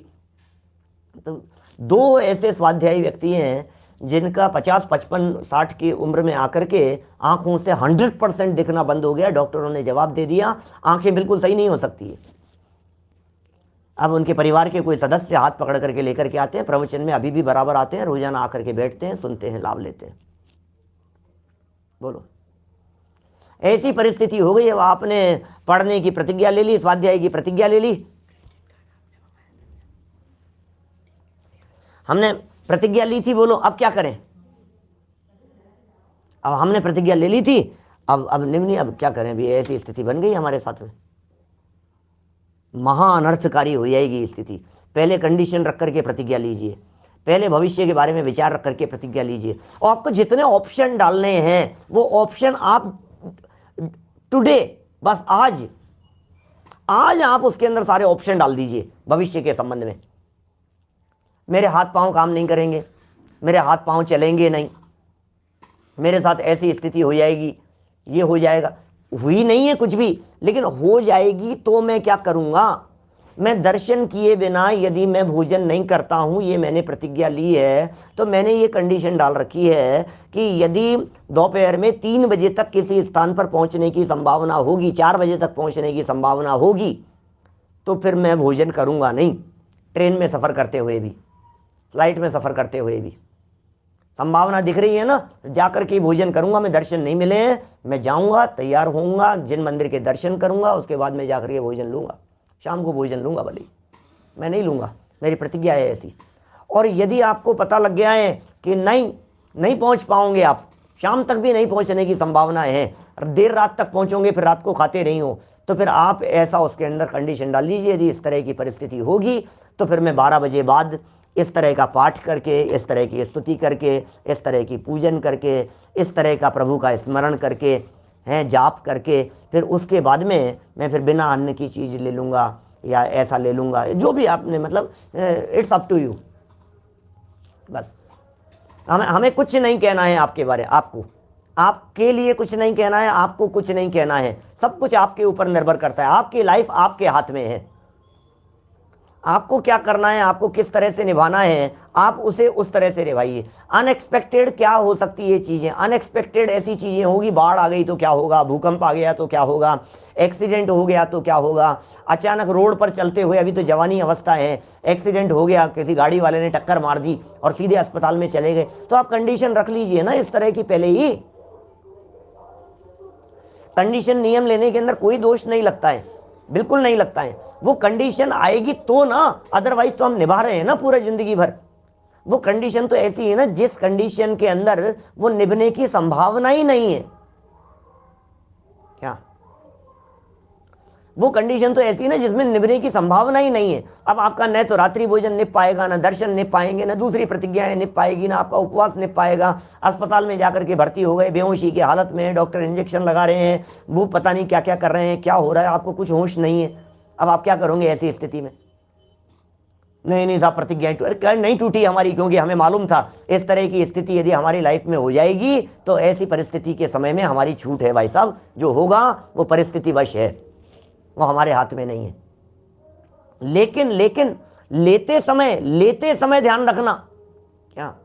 तो 2 ऐसे स्वाध्यायी व्यक्ति हैं जिनका 50, 55, 60 की उम्र में आकर के आंखों से 100% दिखना बंद हो गया। डॉक्टरों ने जवाब दे दिया आंखें बिल्कुल सही नहीं हो सकती है। अब उनके परिवार के कोई सदस्य हाथ पकड़ करके लेकर के आते हैं, प्रवचन में अभी भी बराबर आते हैं, रोजाना आकर के बैठते हैं, सुनते हैं, लाभ लेते हैं। बोलो, ऐसी परिस्थिति हो गई। अब आपने पढ़ने की प्रतिज्ञा ले ली, स्वाध्याय की प्रतिज्ञा ले ली, हमने प्रतिज्ञा ली थी, बोलो अब क्या करें? अब हमने प्रतिज्ञा ले ली थी, अब निम्न, अब क्या करें? अभी ऐसी स्थिति बन गई हमारे साथ में, महा अनर्थकारी हो जाएगी स्थिति। पहले कंडीशन रख करके प्रतिज्ञा लीजिए, पहले भविष्य के बारे में विचार रख करके प्रतिज्ञा लीजिए, और आपको जितने ऑप्शन डालने हैं वो ऑप्शन आप टुडे, बस आज आप उसके अंदर सारे ऑप्शन डाल दीजिए भविष्य के संबंध में। मेरे हाथ पांव काम नहीं करेंगे, मेरे हाथ पांव चलेंगे नहीं, मेरे साथ ऐसी स्थिति हो जाएगी, ये हो जाएगा। हुई नहीं है कुछ भी, लेकिन हो जाएगी तो मैं क्या करूँगा? मैं दर्शन किए बिना यदि मैं भोजन नहीं करता हूँ, ये मैंने प्रतिज्ञा ली है, तो मैंने ये कंडीशन डाल रखी है कि यदि दोपहर में 3 बजे तक किसी स्थान पर पहुँचने की संभावना होगी, 4 बजे तक पहुँचने की संभावना होगी, तो फिर मैं भोजन करूँगा नहीं। ट्रेन में सफ़र करते हुए भी, फ्लाइट में सफ़र करते हुए भी संभावना दिख रही है ना, जाकर के भोजन करूंगा। मैं दर्शन नहीं मिले हैं, मैं जाऊंगा, तैयार होऊंगा, जिन मंदिर के दर्शन करूंगा, उसके बाद मैं जाकर के भोजन लूंगा, शाम को भोजन लूंगा, भले मैं नहीं लूंगा, मेरी प्रतिज्ञा है ऐसी। और यदि आपको पता लग गया है कि नहीं पहुंच पाओगे, आप शाम तक भी नहीं पहुंचने की संभावना है, देर रात तक पहुंचोगे, फिर रात को खाते नहीं हो, तो फिर आप ऐसा उसके अंदर कंडीशन डाल लीजिए, यदि इस तरह की परिस्थिति होगी तो फिर मैं 12 बजे बाद इस तरह का पाठ करके, इस तरह की स्तुति करके, इस तरह की पूजन करके, इस तरह का प्रभु का स्मरण करके, हैं जाप करके, फिर उसके बाद में मैं फिर बिना अन्न की चीज़ ले लूँगा या ऐसा ले लूँगा, जो भी आपने, मतलब इट्स अप टू यू। बस हमें कुछ नहीं कहना है आपके बारे, आपके लिए कुछ नहीं कहना है, आपको कुछ नहीं कहना है, सब कुछ आपके ऊपर निर्भर करता है। आपकी लाइफ आपके हाथ में है, आपको क्या करना है, आपको किस तरह से निभाना है, आप उसे उस तरह से निभाइए। अनएक्सपेक्टेड क्या हो सकती है चीज़ें? अनएक्सपेक्टेड ऐसी चीज़ें होगी, बाढ़ आ गई तो क्या होगा, भूकंप आ गया तो क्या होगा, एक्सीडेंट हो गया तो क्या होगा, अचानक रोड पर चलते हुए, अभी तो जवानी अवस्था है, एक्सीडेंट हो गया, किसी गाड़ी वाले ने टक्कर मार दी और सीधे अस्पताल में चले गए, तो आप कंडीशन रख लीजिए ना इस तरह की पहले ही। कंडीशन नियम लेने के अंदर कोई दोष नहीं लगता है, बिल्कुल नहीं लगता है। वो कंडीशन आएगी तो ना, अदरवाइज तो हम निभा रहे हैं ना पूरा जिंदगी भर। वो कंडीशन तो ऐसी है ना जिस कंडीशन के अंदर वो निभने की संभावना ही नहीं है। क्या वो कंडीशन तो ऐसी है ना जिसमें निभने की संभावना ही नहीं है। अब आपका न तो रात्रि भोजन निभ पाएगा, ना दर्शन निभ पाएंगे, ना दूसरी प्रतिज्ञाएं निभ पाएगी, ना आपका उपवास निभ पाएगा। अस्पताल में जाकर के भर्ती हो गए, बेहोशी की हालत में, डॉक्टर इंजेक्शन लगा रहे हैं, वो पता नहीं क्या क्या कर रहे हैं, क्या हो रहा है, आपको कुछ होश नहीं है। अब आप क्या करोगे ऐसी स्थिति में? नहीं साहब, प्रतिज्ञा नहीं टूटी हमारी, क्योंकि हमें मालूम था इस तरह की स्थिति यदि हमारी लाइफ में हो जाएगी तो ऐसी परिस्थिति के समय में हमारी छूट है भाई साहब, जो होगा वो परिस्थिति वश है, वो हमारे हाथ में नहीं है। लेकिन लेते समय ध्यान रखना, क्या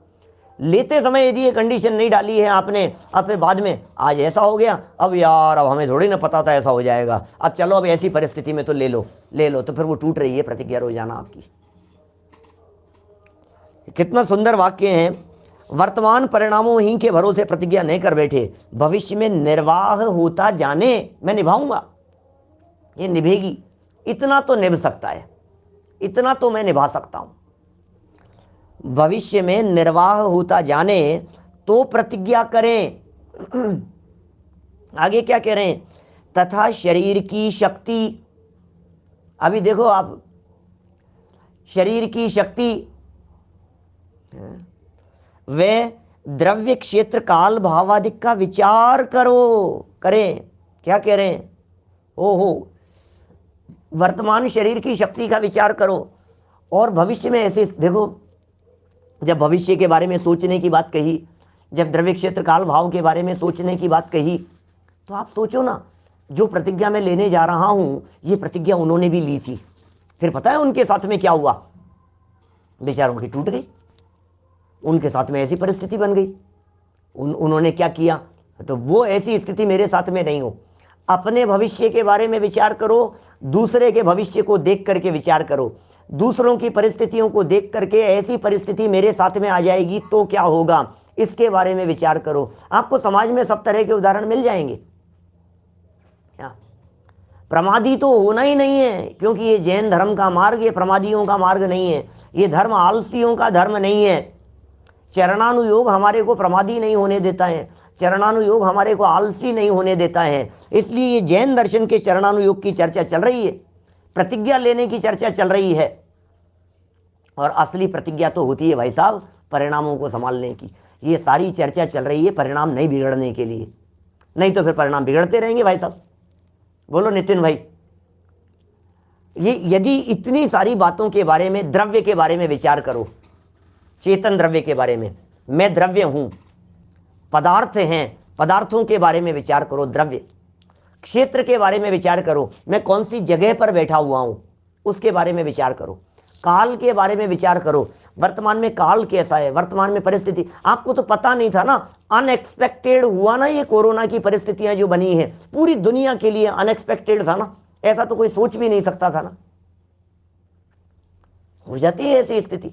लेते समय यदि ये कंडीशन नहीं डाली है आपने, अब फिर बाद में आज ऐसा हो गया, अब यार अब हमें थोड़ी ना पता था ऐसा हो जाएगा, अब चलो अब ऐसी परिस्थिति में तो ले लो, तो फिर वो टूट रही है प्रतिज्ञा रोजाना आपकी। कितना सुंदर वाक्य है, वर्तमान परिणामों ही के भरोसे प्रतिज्ञा नहीं कर बैठे, भविष्य में निर्वाह होता जाने मैं निभाऊंगा, ये निभेगी, इतना तो निभ सकता है, इतना तो मैं निभा सकता हूं। भविष्य में निर्वाह होता जाने तो प्रतिज्ञा करें। आगे क्या कह रहे हैं? तथा शरीर की शक्ति, अभी देखो आप, शरीर की शक्ति वे द्रव्य क्षेत्र काल भावादिक का विचार करें। क्या कह रहे हैं? ओहो, वर्तमान शरीर की शक्ति का विचार करो और भविष्य में ऐसे देखो, जब भविष्य के बारे में सोचने की बात कही, जब द्रव्य क्षेत्र काल भाव के बारे में सोचने की बात कही, तो आप सोचो ना, जो प्रतिज्ञा मैं लेने जा रहा हूं, ये प्रतिज्ञा उन्होंने भी ली थी, फिर पता है उनके साथ में क्या हुआ? बेचारों की टूट गई, उनके साथ में ऐसी परिस्थिति बन गई। उन्होंने क्या किया? तो वो ऐसी स्थिति मेरे साथ में नहीं हो। अपने भविष्य के बारे में विचार करो, दूसरे के भविष्य को देख करके विचार करो, दूसरों की परिस्थितियों को देख करके ऐसी परिस्थिति मेरे साथ में आ जाएगी तो क्या होगा, इसके बारे में विचार करो। आपको समाज में सब तरह के उदाहरण मिल जाएंगे। क्या प्रमादी तो होना ही नहीं है, क्योंकि ये जैन धर्म का मार्ग, ये प्रमादियों का मार्ग नहीं है, ये धर्म आलसियों का धर्म नहीं है, चरणानुयोग हमारे को प्रमादी नहीं होने देता है, चरणानुयोग हमारे को आलसी नहीं होने देता है। इसलिए ये जैन दर्शन के चरणानुयोग की चर्चा चल रही है, प्रतिज्ञा लेने की चर्चा चल रही है। और असली प्रतिज्ञा तो होती है भाई साहब परिणामों को संभालने की। ये सारी चर्चा चल रही है परिणाम नहीं बिगड़ने के लिए, नहीं तो फिर परिणाम बिगड़ते रहेंगे भाई साहब। बोलो नितिन भाई, ये यदि इतनी सारी बातों के बारे में, द्रव्य के बारे में विचार करो, चेतन द्रव्य के बारे में, मैं द्रव्य हूं, पदार्थ हैं, पदार्थों के बारे में विचार करो, द्रव्य क्षेत्र के बारे में विचार करो, मैं कौन सी जगह पर बैठा हुआ हूं उसके बारे में विचार करो, काल के बारे में विचार करो, वर्तमान में काल कैसा है, वर्तमान में परिस्थिति। आपको तो पता नहीं था ना, अनएक्सपेक्टेड हुआ ना ये कोरोना की परिस्थितियां जो बनी है, पूरी दुनिया के लिए अनएक्सपेक्टेड था ना, ऐसा तो कोई सोच भी नहीं सकता था ना। हो जाती है ऐसी स्थिति,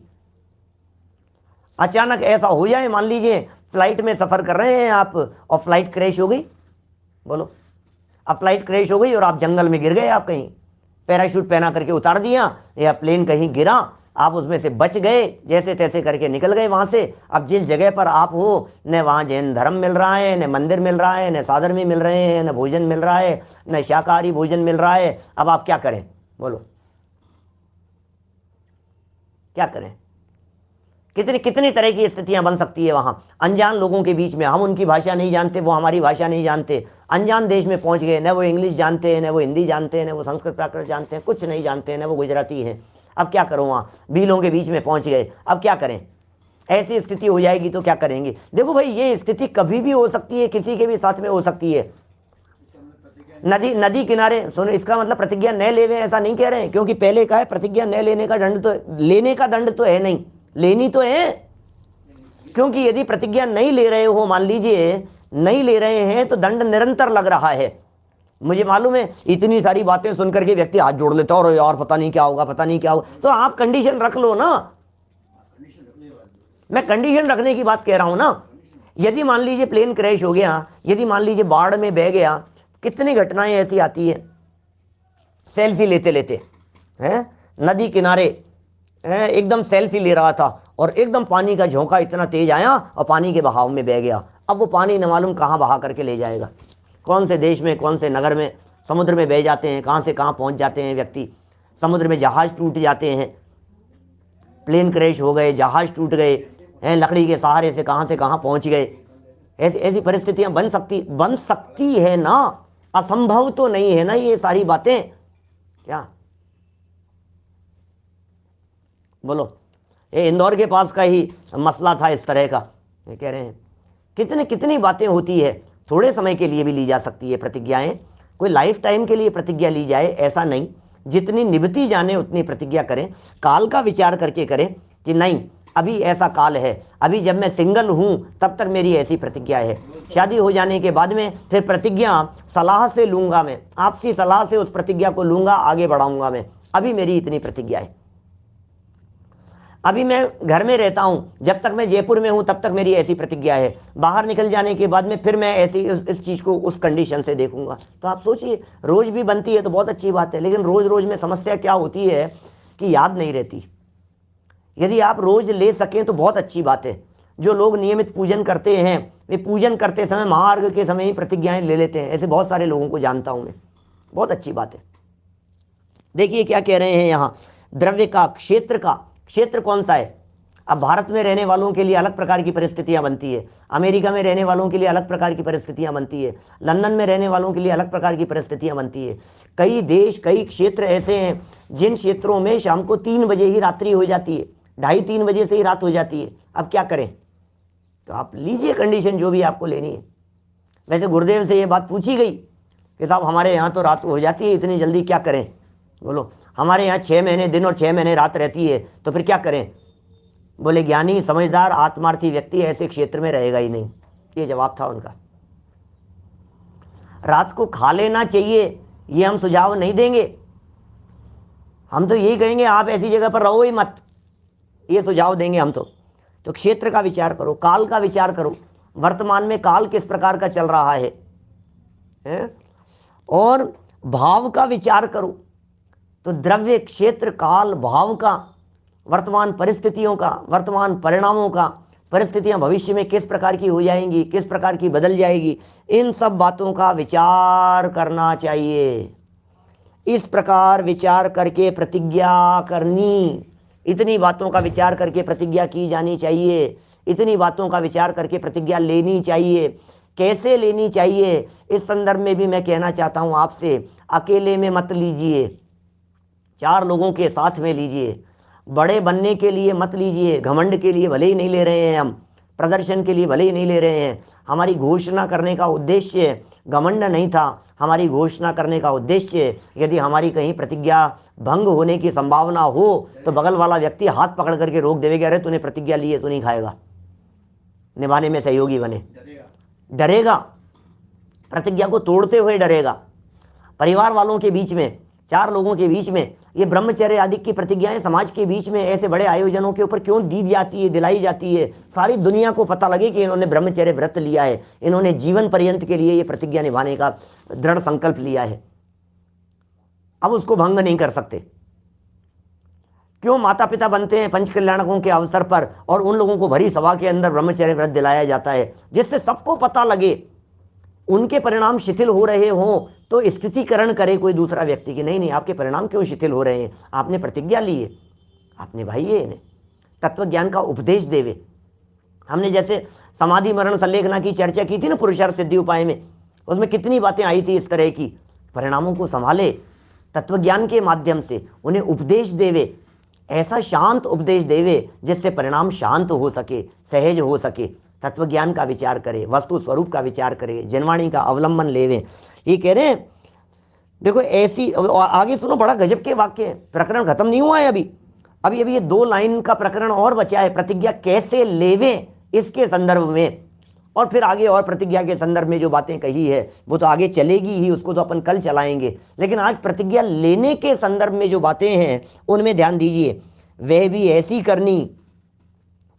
अचानक ऐसा हो जाए, मान लीजिए फ्लाइट में सफर कर रहे हैं आप और फ्लाइट क्रैश हो गई, बोलो अब फ्लाइट क्रैश हो गई और आप जंगल में गिर गए, आप कहीं पैराशूट पहना करके उतार दिया या प्लेन कहीं गिरा, आप उसमें से बच गए, जैसे तैसे करके निकल गए वहाँ से। अब जिस जगह पर आप हो न वहाँ जैन धर्म मिल रहा है, न मंदिर मिल रहा है, न साधर्मी मिल रहे हैं, न भोजन मिल रहा है, न शाकाहारी भोजन मिल रहा है। अब आप क्या करें, बोलो क्या करें? कितनी कितनी तरह की स्थितियां बन सकती है वहाँ, अनजान लोगों के बीच में, हम उनकी भाषा नहीं जानते, वो हमारी भाषा नहीं जानते, अनजान देश में पहुँच गए, न वो इंग्लिश जानते हैं, न वो हिंदी जानते हैं, न वो संस्कृत प्राकृत जानते हैं, कुछ नहीं जानते हैं, न वो गुजराती हैं। अब क्या करो, वहाँ बीलों के बीच में पहुँच गए, अब क्या करें? ऐसी स्थिति हो जाएगी तो क्या करेंगे? देखो भाई, ये स्थिति कभी भी हो सकती है, किसी के भी साथ में हो सकती है। नदी किनारे सुनो, इसका मतलब प्रतिज्ञा न लेवे ऐसा नहीं कह रहे हैं, क्योंकि पहले का है प्रतिज्ञा न लेने का दंड, तो लेने का दंड तो है नहीं, लेनी तो है। क्योंकि यदि प्रतिज्ञा नहीं ले रहे हो, मान लीजिए नहीं ले रहे हैं, तो दंड निरंतर लग रहा है। मुझे मालूम है इतनी सारी बातें सुनकर के व्यक्ति हाथ जोड़ लेता है, और यार पता नहीं क्या होगा, पता नहीं क्या होगा। तो आप कंडीशन रख लो ना, मैं कंडीशन रखने की बात कह रहा हूं ना। यदि मान लीजिए प्लेन क्रैश हो गया, यदि मान लीजिए बाढ़ में बह गया, कितनी घटनाएं ऐसी आती है, सेल्फी लेते लेते हैं नदी किनारे, एकदम सेल्फी ले रहा था और एकदम पानी का झोंका इतना तेज आया और पानी के बहाव में बह गया। अब वो पानी न मालूम कहाँ बहा करके ले जाएगा, कौन से देश में, कौन से नगर में, समुद्र में बह जाते हैं, कहाँ से कहाँ पहुँच जाते हैं व्यक्ति। समुद्र में जहाज़ टूट जाते हैं, प्लेन क्रैश हो गए, जहाज़ टूट गए हैं, लकड़ी के सहारे से कहाँ पहुँच गए। ऐसी ऐसी परिस्थितियाँ बन सकती है ना, असंभव तो नहीं है ना ये सारी बातें। क्या बोलो, ये इंदौर के पास का ही मसला था इस तरह का। ये कह रहे हैं कितनी बातें होती है, थोड़े समय के लिए भी ली जा सकती है प्रतिज्ञाएं, कोई लाइफ टाइम के लिए प्रतिज्ञा ली जाए ऐसा नहीं, जितनी निभती जाने उतनी प्रतिज्ञा करें, काल का विचार करके करें कि नहीं अभी ऐसा काल है, अभी जब मैं सिंगल हूँ तब तक मेरी ऐसी प्रतिज्ञा है, शादी हो जाने के बाद में फिर प्रतिज्ञा सलाह से लूँगा, मैं आपसी सलाह से उस प्रतिज्ञा को लूँगा, आगे बढ़ाऊँगा मैं, अभी मेरी इतनी प्रतिज्ञा है। अभी मैं घर में रहता हूँ, जब तक मैं जयपुर में हूँ तब तक मेरी ऐसी प्रतिज्ञा है, बाहर निकल जाने के बाद में फिर मैं ऐसी इस चीज़ को उस कंडीशन से देखूंगा। तो आप सोचिए, रोज़ भी बनती है तो बहुत अच्छी बात है, लेकिन रोज़ रोज़ में समस्या क्या होती है कि याद नहीं रहती। यदि आप रोज़ ले सकें तो बहुत अच्छी बात है। जो लोग नियमित पूजन करते हैं, वे पूजन करते समय महार्घ के समय ही प्रतिज्ञाएँ ले लेते हैं, ऐसे बहुत सारे लोगों को जानता हूँ मैं, बहुत अच्छी बात है। देखिए क्या कह रहे हैं यहाँ, द्रव्य का, क्षेत्र का, क्षेत्र कौन सा है? अब भारत में रहने वालों के लिए अलग प्रकार की परिस्थितियां बनती है, अमेरिका में रहने वालों के लिए अलग प्रकार की परिस्थितियां बनती है, लंदन में रहने वालों के लिए अलग प्रकार की परिस्थितियां बनती है। कई देश, कई क्षेत्र ऐसे हैं जिन क्षेत्रों में शाम को 3 बजे ही रात्रि हो जाती है, 2:30-3 बजे से ही रात हो जाती है। अब क्या करें? तो आप लीजिए कंडीशन जो भी आपको लेनी है। वैसे गुरुदेव से ये बात पूछी गई कि साहब हमारे यहाँ तो रात हो जाती है, इतनी जल्दी क्या करें? बोलो, हमारे यहाँ 6 महीने दिन और 6 महीने रात रहती है, तो फिर क्या करें? बोले, ज्ञानी, समझदार, आत्मार्थी व्यक्ति ऐसे क्षेत्र में रहेगा ही नहीं। ये जवाब था उनका। रात को खा लेना चाहिए ये हम सुझाव नहीं देंगे, हम तो यही कहेंगे आप ऐसी जगह पर रहो ही मत, ये सुझाव देंगे हम तो क्षेत्र का विचार करो, काल का विचार करो, वर्तमान में काल किस प्रकार का चल रहा है? और भाव का विचार करो। तो द्रव्य, क्षेत्र, काल, भाव का, वर्तमान परिस्थितियों का, वर्तमान परिणामों का, परिस्थितियां भविष्य में किस प्रकार की हो जाएंगी, किस प्रकार की बदल जाएगी, इन सब बातों का विचार करना चाहिए। इस प्रकार विचार करके प्रतिज्ञा करनी, इतनी बातों का विचार करके प्रतिज्ञा की जानी चाहिए, इतनी बातों का विचार करके प्रतिज्ञा लेनी चाहिए। कैसे लेनी चाहिए, इस संदर्भ में भी मैं कहना चाहता हूं आपसे, अकेले में मत लीजिए, 4 लोगों के साथ में लीजिए। बड़े बनने के लिए मत लीजिए, घमंड के लिए भले ही नहीं ले रहे हैं हम, प्रदर्शन के लिए भले ही नहीं ले रहे हैं। हमारी घोषणा करने का उद्देश्य घमंड नहीं था, हमारी घोषणा करने का उद्देश्य, यदि हमारी कहीं प्रतिज्ञा भंग होने की संभावना हो तो बगल वाला व्यक्ति हाथ पकड़ करके रोक देगा, अरे तूने प्रतिज्ञा ली है, तू नहीं खाएगा, निभाने में सहयोगी बने। डरेगा, प्रतिज्ञा को तोड़ते हुए डरेगा। परिवार वालों के बीच में, 4 लोगों के बीच में ये ब्रह्मचर्य आदि की प्रतिज्ञाएं समाज के बीच में ऐसे बड़े आयोजनों के ऊपर क्यों दी जाती है, दिलाई जाती है? सारी दुनिया को पता लगे कि इन्होंने ब्रह्मचर्य व्रत लिया है, इन्होंने जीवन पर्यंत के लिए ये प्रतिज्ञा निभाने का दृढ़ संकल्प लिया है, अब उसको भंग नहीं कर सकते। क्यों माता पिता बनते हैं पंच कल्याणकों के अवसर पर और उन लोगों को भरी सभा के अंदर ब्रह्मचर्य व्रत दिलाया जाता है, जिससे सबको पता लगे, उनके परिणाम शिथिल हो रहे हों तो स्थितिकरण करे कोई दूसरा व्यक्ति कि नहीं नहीं आपके परिणाम क्यों शिथिल हो रहे हैं, आपने प्रतिज्ञा ली है, आपने भाई ये इन्हें तत्व ज्ञान का उपदेश देवे। हमने जैसे समाधि मरण संलेखना की चर्चा की थी ना पुरुषार्थ सिद्धि उपाय में, उसमें कितनी बातें आई थी इस तरह की। परिणामों को संभाले तत्व ज्ञान के माध्यम से, उन्हें उपदेश देवे, ऐसा शांत उपदेश देवे जिससे परिणाम शांत हो सके, सहज हो सके। तत्व ज्ञान का विचार करे, वस्तु स्वरूप का विचार करे, जनवाणी का अवलंबन लेवे। ये कह रहे हैं देखो ऐसी, और आगे सुनो, बड़ा गजब के वाक्य है, प्रकरण खत्म नहीं हुआ है अभी ये 2 लाइन का प्रकरण और बचा है, प्रतिज्ञा कैसे लेवे इसके संदर्भ में। और फिर आगे और प्रतिज्ञा के संदर्भ में जो बातें कही है वो तो आगे चलेगी ही, उसको तो अपन कल चलाएंगे, लेकिन आज प्रतिज्ञा लेने के संदर्भ में जो बातें हैं उनमें ध्यान दीजिए। वह भी ऐसी करनी,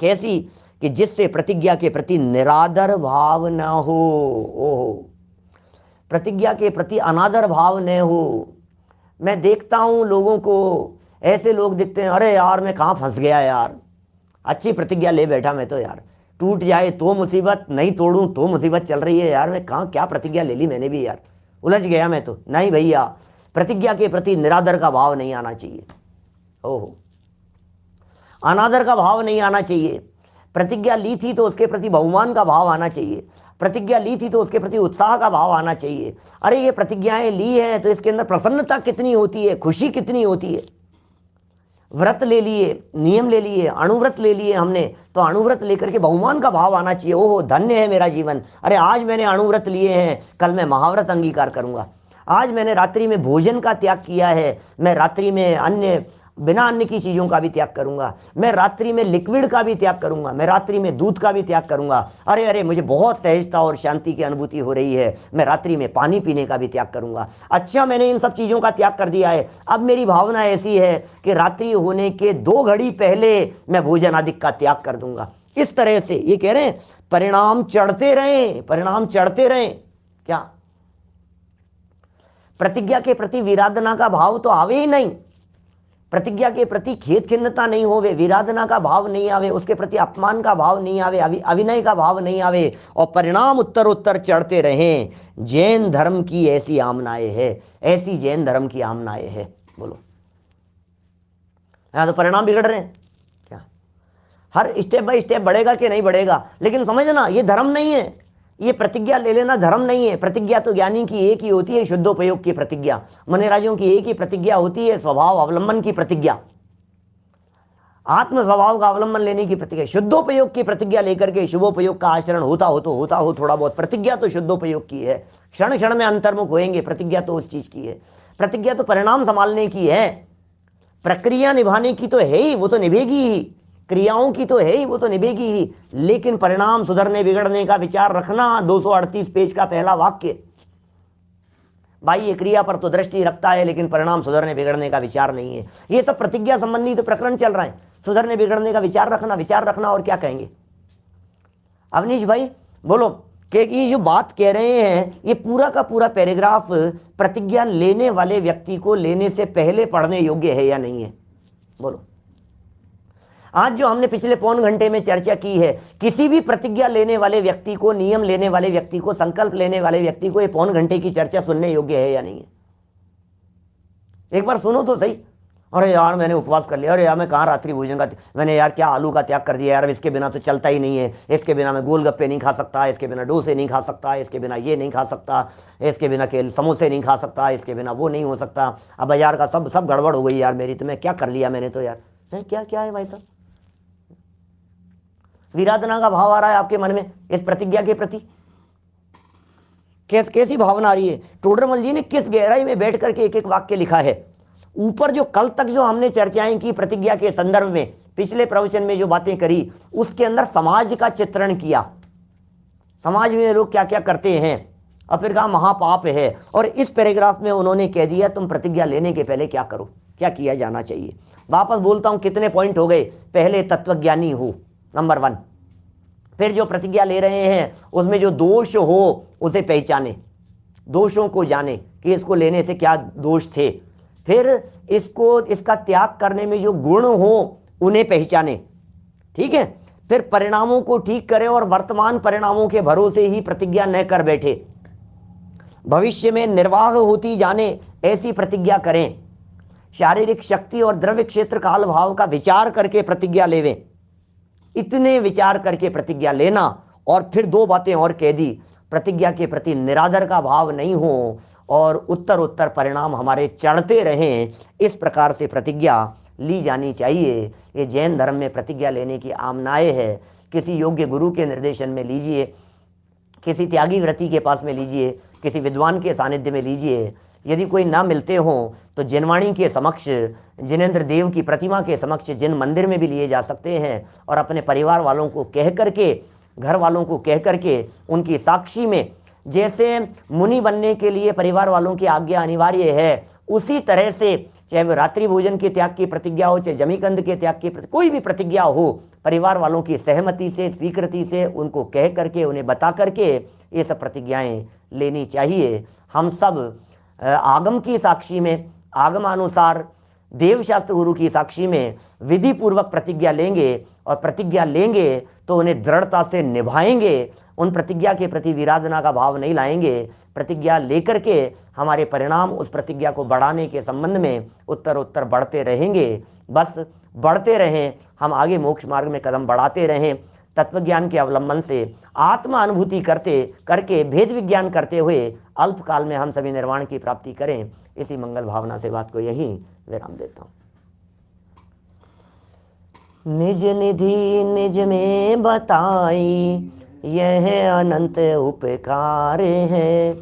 कैसी, कि जिससे प्रतिज्ञा के प्रति निरादर भाव न हो। ओहो, प्रतिज्ञा के प्रति अनादर भाव न हो। मैं देखता हूं लोगों को, ऐसे लोग दिखते हैं, अरे यार मैं कहाँ फंस गया यार, अच्छी प्रतिज्ञा ले बैठा मैं तो यार, टूट जाए तो मुसीबत, नहीं तोड़ूं तो मुसीबत चल रही है यार, मैं कहाँ क्या प्रतिज्ञा ले ली मैंने भी यार, उलझ गया मैं तो। नहीं भैया, प्रतिज्ञा के प्रति निरादर का भाव नहीं आना चाहिए, ओहो, अनादर का भाव नहीं आना चाहिए। प्रतिज्ञा ली थी तो उसके प्रति बहुमान का भाव आना चाहिए, प्रतिज्ञा ली थी तो उसके प्रति उत्साह का भाव आना चाहिए। अरे ये प्रतिज्ञाएं ली है तो इसके अंदर प्रसन्नता कितनी होती है, खुशी कितनी होती है। व्रत ले लिए, नियम ले लिए, अणुव्रत ले लिए हमने, तो अणुव्रत लेकर के बहुमान का भाव आना चाहिए। ओहो धन्य है मेरा जीवन, अरे आज मैंने अणुव्रत लिए हैं, कल मैं महाव्रत अंगीकार करूंगा। आज मैंने रात्रि में भोजन का त्याग किया है, मैं रात्रि में अन्य बिना अन्न की चीज़ों का भी त्याग करूंगा, मैं रात्रि में लिक्विड का भी त्याग करूंगा, मैं रात्रि में दूध का भी त्याग करूंगा। अरे अरे मुझे बहुत सहजता और शांति की अनुभूति हो रही है, मैं रात्रि में पानी पीने का भी त्याग करूंगा। अच्छा मैंने इन सब चीज़ों का त्याग कर दिया है, अब मेरी भावना ऐसी है कि रात्रि होने के 2 घड़ी पहले मैं भोजन आदि का त्याग कर दूंगा। इस तरह से ये कह रहे हैं परिणाम चढ़ते रहें, परिणाम चढ़ते रहें। क्या प्रतिज्ञा के प्रति विराधना का भाव तो आवे ही नहीं, प्रतिज्ञा के प्रति खेद खिन्नता नहीं होवे, विराधना का भाव नहीं आवे, उसके प्रति अपमान का भाव नहीं आवे, अविनय का भाव नहीं आवे, और परिणाम उत्तर उत्तर चढ़ते रहें। जैन धर्म की ऐसी आमनाएं है, ऐसी जैन धर्म की आमनाएं है। बोलो यहां तो परिणाम बिगड़ रहे हैं क्या? हर स्टेप बाय स्टेप बढ़ेगा कि नहीं बढ़ेगा, लेकिन समझना ये धर्म नहीं है, ये प्रतिज्ञा ले लेना धर्म नहीं है। प्रतिज्ञा तो ज्ञानी की एक ही होती है, शुद्धोपयोग की प्रतिज्ञा। मनेराजों की एक ही प्रतिज्ञा होती है, स्वभाव अवलंबन की प्रतिज्ञा, आत्म स्वभाव का अवलंबन लेने की प्रतिज्ञा। शुद्धोपयोग की प्रतिज्ञा लेकर के शुभोपयोग का आचरण होता हो थोड़ा बहुत। प्रतिज्ञा तो शुद्धोपयोग की है, क्षण क्षण में अंतर्मुख होएंगे, प्रतिज्ञा तो उस चीज की है। प्रतिज्ञा तो परिणाम संभालने की है, प्रक्रिया निभाने की तो है ही, वो तो निभेगी ही, क्रियाओं की तो है ही, वो तो निभेगी ही, लेकिन परिणाम सुधरने बिगड़ने का विचार रखना। 238 पेज का पहला वाक्य, भाई ये क्रिया पर तो दृष्टि रखता है लेकिन परिणाम सुधरने बिगड़ने का विचार नहीं है। ये सब प्रतिज्ञा संबंधी तो प्रकरण चल रहा है, सुधरने बिगड़ने का विचार रखना और क्या कहेंगे अवनीश भाई? बोलो कि ये जो बात कह रहे हैं ये पूरा का पूरा पैराग्राफ प्रतिज्ञा लेने वाले व्यक्ति को लेने से पहले पढ़ने योग्य है या नहीं है? बोलो। आज जो हमने पिछले पौन घंटे में चर्चा की है, किसी भी प्रतिज्ञा लेने वाले व्यक्ति को, नियम लेने वाले व्यक्ति को, संकल्प लेने वाले व्यक्ति को ये पौन घंटे की चर्चा सुनने योग्य है या नहीं है? एक बार सुनो तो सही। अरे यार मैंने उपवास कर लिया, अरे यार मैं कहाँ रात्रि भोजन का, मैंने यार क्या आलू का त्याग कर दिया यार, इसके बिना तो चलता ही नहीं है, इसके बिना मैं गोलगप्पे नहीं खा सकता, इसके बिना डोसे नहीं खा सकता, इसके बिना ये नहीं खा सकता, इसके बिना केवल समोसे नहीं खा सकता, इसके बिना वो नहीं हो सकता, अब बाजार का सब गड़बड़ हो गई यार मेरी, तो मैं क्या कर लिया मैंने तो यार। क्या क्या है भाई साहब? विराधना का भाव आ रहा है आपके मन में इस प्रतिज्ञा के प्रति? कैसी भावना आ रही है? टोडरमल जी ने किस गहराई में बैठ करके एक एक वाक्य लिखा है। ऊपर जो कल तक जो हमने चर्चाएं की प्रतिज्ञा के संदर्भ में, पिछले प्रवचन में जो बातें करी, उसके अंदर समाज का चित्रण किया, समाज में लोग क्या क्या करते हैं, और फिर कहा महापाप है। और इस पैराग्राफ में उन्होंने कह दिया तुम प्रतिज्ञा लेने के पहले क्या करो, क्या किया जाना चाहिए। वापस बोलता हूं, कितने पॉइंट हो गए? पहले तत्वज्ञानी हो, नंबर 1। फिर जो प्रतिज्ञा ले रहे हैं उसमें जो दोष हो उसे पहचाने, दोषों को जाने कि इसको लेने से क्या दोष थे। फिर इसका त्याग करने में जो गुण हो उन्हें पहचाने, ठीक है। फिर परिणामों को ठीक करें और वर्तमान परिणामों के भरोसे ही प्रतिज्ञा न कर बैठे, भविष्य में निर्वाह होती जाने ऐसी प्रतिज्ञा करें। शारीरिक शक्ति और द्रव्य क्षेत्र काल भाव का विचार करके प्रतिज्ञा लेवें, इतने विचार करके प्रतिज्ञा लेना। और फिर 2 बातें और कह दी, प्रतिज्ञा के प्रति निरादर का भाव नहीं हो और उत्तर परिणाम हमारे चढ़ते रहें, इस प्रकार से प्रतिज्ञा ली जानी चाहिए। ये जैन धर्म में प्रतिज्ञा लेने की आमनाएं है। किसी योग्य गुरु के निर्देशन में लीजिए, किसी त्यागी व्रती के पास में लीजिए, किसी विद्वान के सानिध्य में लीजिए। यदि कोई ना मिलते हों तो जिनवाणी के समक्ष, जिनेंद्र देव की प्रतिमा के समक्ष, जिन मंदिर में भी लिए जा सकते हैं, और अपने परिवार वालों को कह करके, घर वालों को कह करके, उनकी साक्षी में, जैसे मुनि बनने के लिए परिवार वालों की आज्ञा अनिवार्य है, उसी तरह से चाहे वो रात्रि भोजन के त्याग की प्रतिज्ञा हो, चाहे जमीकंद के त्याग की कोई भी प्रतिज्ञा हो, परिवार वालों की सहमति से, स्वीकृति से, उनको कह करके, उन्हें बता करके ये सब प्रतिज्ञाएं लेनी चाहिए। हम सब आगम की साक्षी में, आगमानुसार देवशास्त्र गुरु की साक्षी में विधि पूर्वक प्रतिज्ञा लेंगे, और प्रतिज्ञा लेंगे तो उन्हें दृढ़ता से निभाएंगे। उन प्रतिज्ञा के प्रति विराधना का भाव नहीं लाएंगे। प्रतिज्ञा लेकर के हमारे परिणाम उस प्रतिज्ञा को बढ़ाने के संबंध में उत्तर बढ़ते रहेंगे। बस बढ़ते रहें, हम आगे मोक्ष मार्ग में कदम बढ़ाते रहें। तत्वज्ञान के अवलंबन से आत्मा अनुभूति करके भेद विज्ञान करते हुए अल्पकाल में हम सभी निर्वाण की प्राप्ति करें। इसी मंगल भावना से बात को यहीं विराम देता हूँ। निज निधि निज में बताई, यह अनंत उपकार है,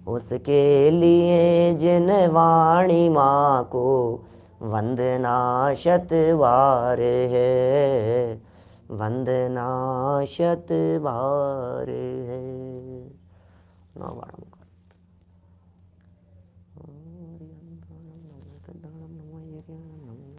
उसके लिए जिन वाणी माँ को वंदना शतबार है, वंदना शतबार है।